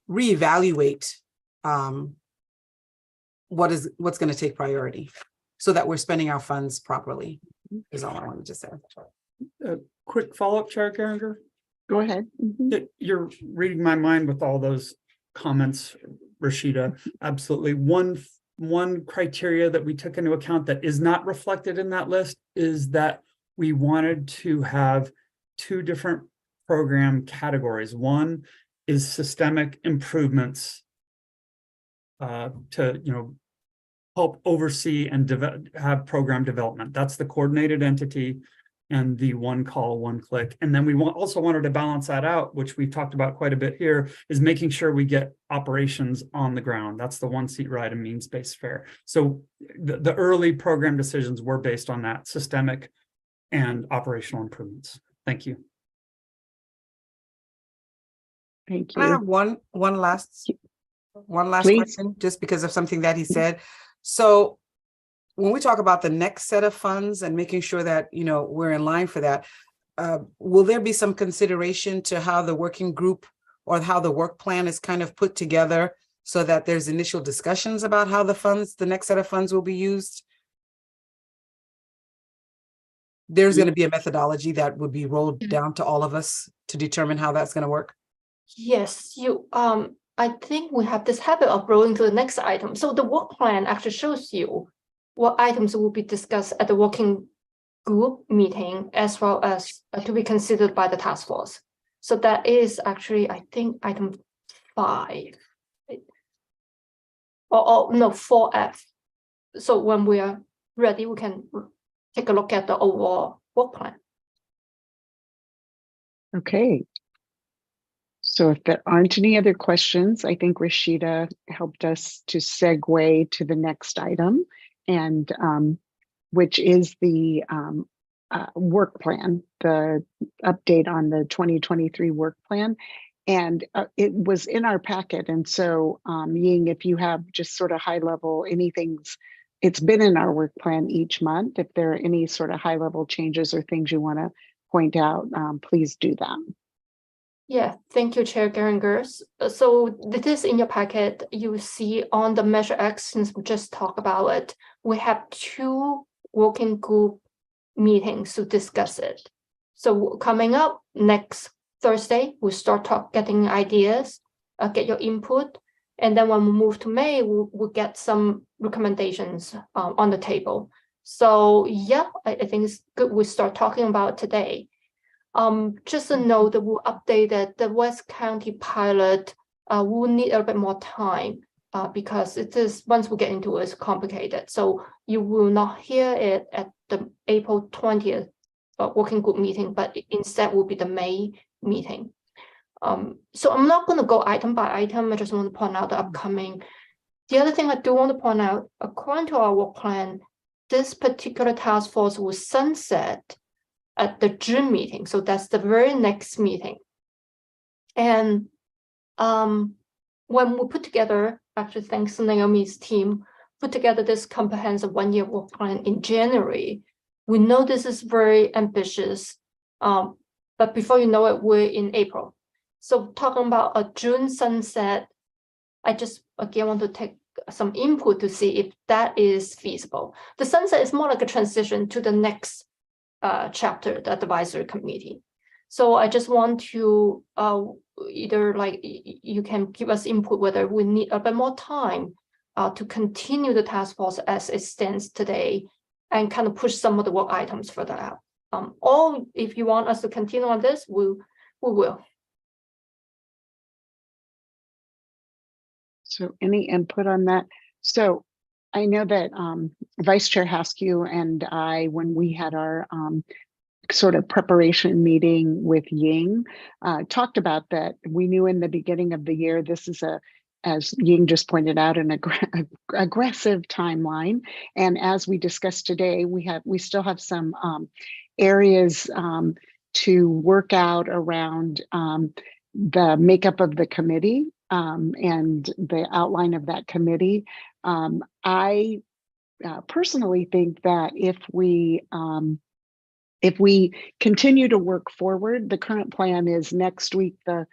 L: reevaluate what's going to take priority so that we're spending our funds properly, is all I wanted to say.
J: Quick follow-up, Chair Geringer.
B: Go ahead. Mhm.
J: You're reading my mind with all those comments, Rashida. Absolutely. One criteria that we took into account that is not reflected in that list is that we wanted to have two different program categories. One is systemic improvements to help oversee and have program development. That's the coordinated entity and the one call, one click. And then we also wanted to balance that out, which we've talked about quite a bit here, is making sure we get operations on the ground. That's the one seat ride and means-based fare. So the early program decisions were based on that, systemic and operational improvements. Thank you.
B: Thank
L: Can I
B: you.
L: have one last
B: Please.
L: question, just because of something that he said? So when we talk about the next set of funds and making sure that, we're in line for that, will there be some consideration to how the working group or how the work plan is kind of put together so that there's initial discussions about how the next set of funds will be used? There's going to be a methodology that would be rolled down to all of us to determine how that's going to work.
H: Yes, I think we have this habit of rolling to the next item. So the work plan actually shows you what items will be discussed at the working group meeting, as well as to be considered by the task force. So that is actually, I think, item 5. Or no, 4F. So when we are ready, we can take a look at the overall work plan.
B: Okay. So if there aren't any other questions, I think Rashida helped us to segue to the next item, and which is the work plan, the update on the 2023 work plan. And it was in our packet. And so Ying, if you have just sort of high level, it's been in our work plan each month. If there are any sort of high level changes or things you want to point out, please do that.
H: Yeah, thank you, Chair Geringer. So this is in your packet. You see on the Measure X, since we just talked about it, we have 2 working group meetings to discuss it. So coming up next Thursday, we'll start getting ideas, get your input. And then when we move to May, we'll get some recommendations on the table. So yeah, I think it's good we start talking about it today. Just a note that we'll update that the West County pilot will need a little bit more time because it is, once we get into it, it's complicated. So you will not hear it at the April 20th working group meeting, but instead will be the May meeting. So I'm not going to go item by item. I just want to point out the upcoming. The other thing I do want to point out, according to our work plan, this particular task force will sunset at the June meeting. So that's the very next meeting. And when we put together, actually thanks to Naomi's team, put together this comprehensive 1-year work plan in January, we know this is very ambitious, but before you know it, we're in April. So talking about a June sunset, I just again want to take some input to see if that is feasible. The sunset is more like a transition to the next chapter, the advisory committee. So I just want to either you can give us input whether we need a bit more time to continue the task force as it stands today and kind of push some of the work items further out. Or if you want us to continue on this, we will.
B: So any input on that? So I know that Vice Chair Haskew and I, when we had our sort of preparation meeting with Ying, talked about that. We knew in the beginning of the year, this is as Ying just pointed out, an aggressive timeline. And as we discussed today, we still have some areas to work out around the makeup of the committee and the outline of that committee. I personally think that if we continue to work forward, the current plan is next week the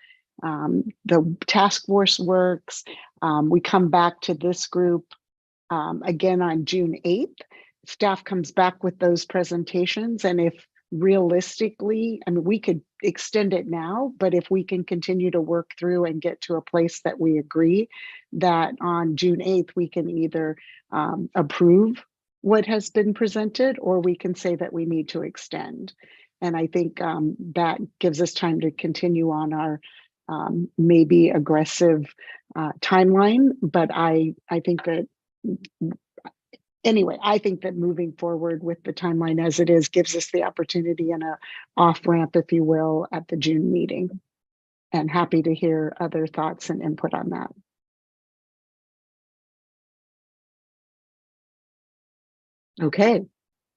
B: task force works. We come back to this group again on June 8th. Staff comes back with those presentations, and if realistically, I mean, we could extend it now, but if we can continue to work through and get to a place that we agree that on June 8th, we can either approve what has been presented, or we can say that we need to extend. And I think that gives us time to continue on our maybe aggressive timeline. But I think that anyway, I think that moving forward with the timeline as it is gives us the opportunity and a off ramp, if you will, at the June meeting. And happy to hear other thoughts and input on that. Okay,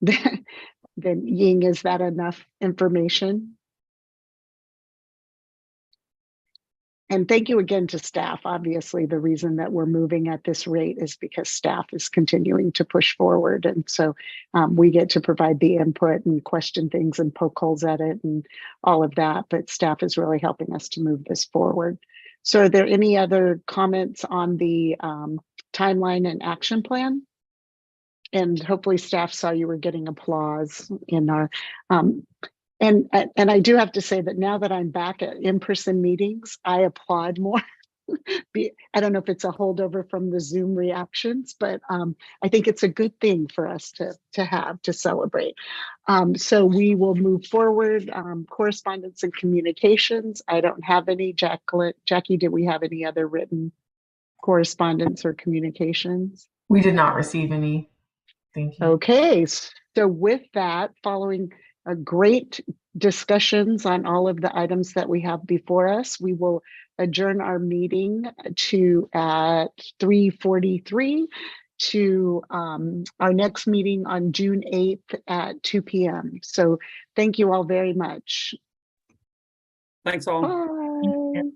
B: then Ying, is that enough information? And thank you again to staff. Obviously, the reason that we're moving at this rate is because staff is continuing to push forward. And so we get to provide the input and question things and poke holes at it and all of that. But staff is really helping us to move this forward. So are there any other comments on the timeline and action plan? And hopefully staff saw you were getting applause in our and I do have to say that now that I'm back at in-person meetings, I applaud more. I don't know if it's a holdover from the Zoom reactions, but I think it's a good thing for us to have to celebrate. So we will move forward. Correspondence and communications. I don't have any. Jackie, did we have any other written correspondence or communications?
C: We did not receive any. Thank you.
B: Okay, so with that, following a great discussions on all of the items that we have before us, we will adjourn our meeting to at 3:43 to our next meeting on June 8th at 2 p.m. So thank you all very much.
J: Thanks all.
B: Bye.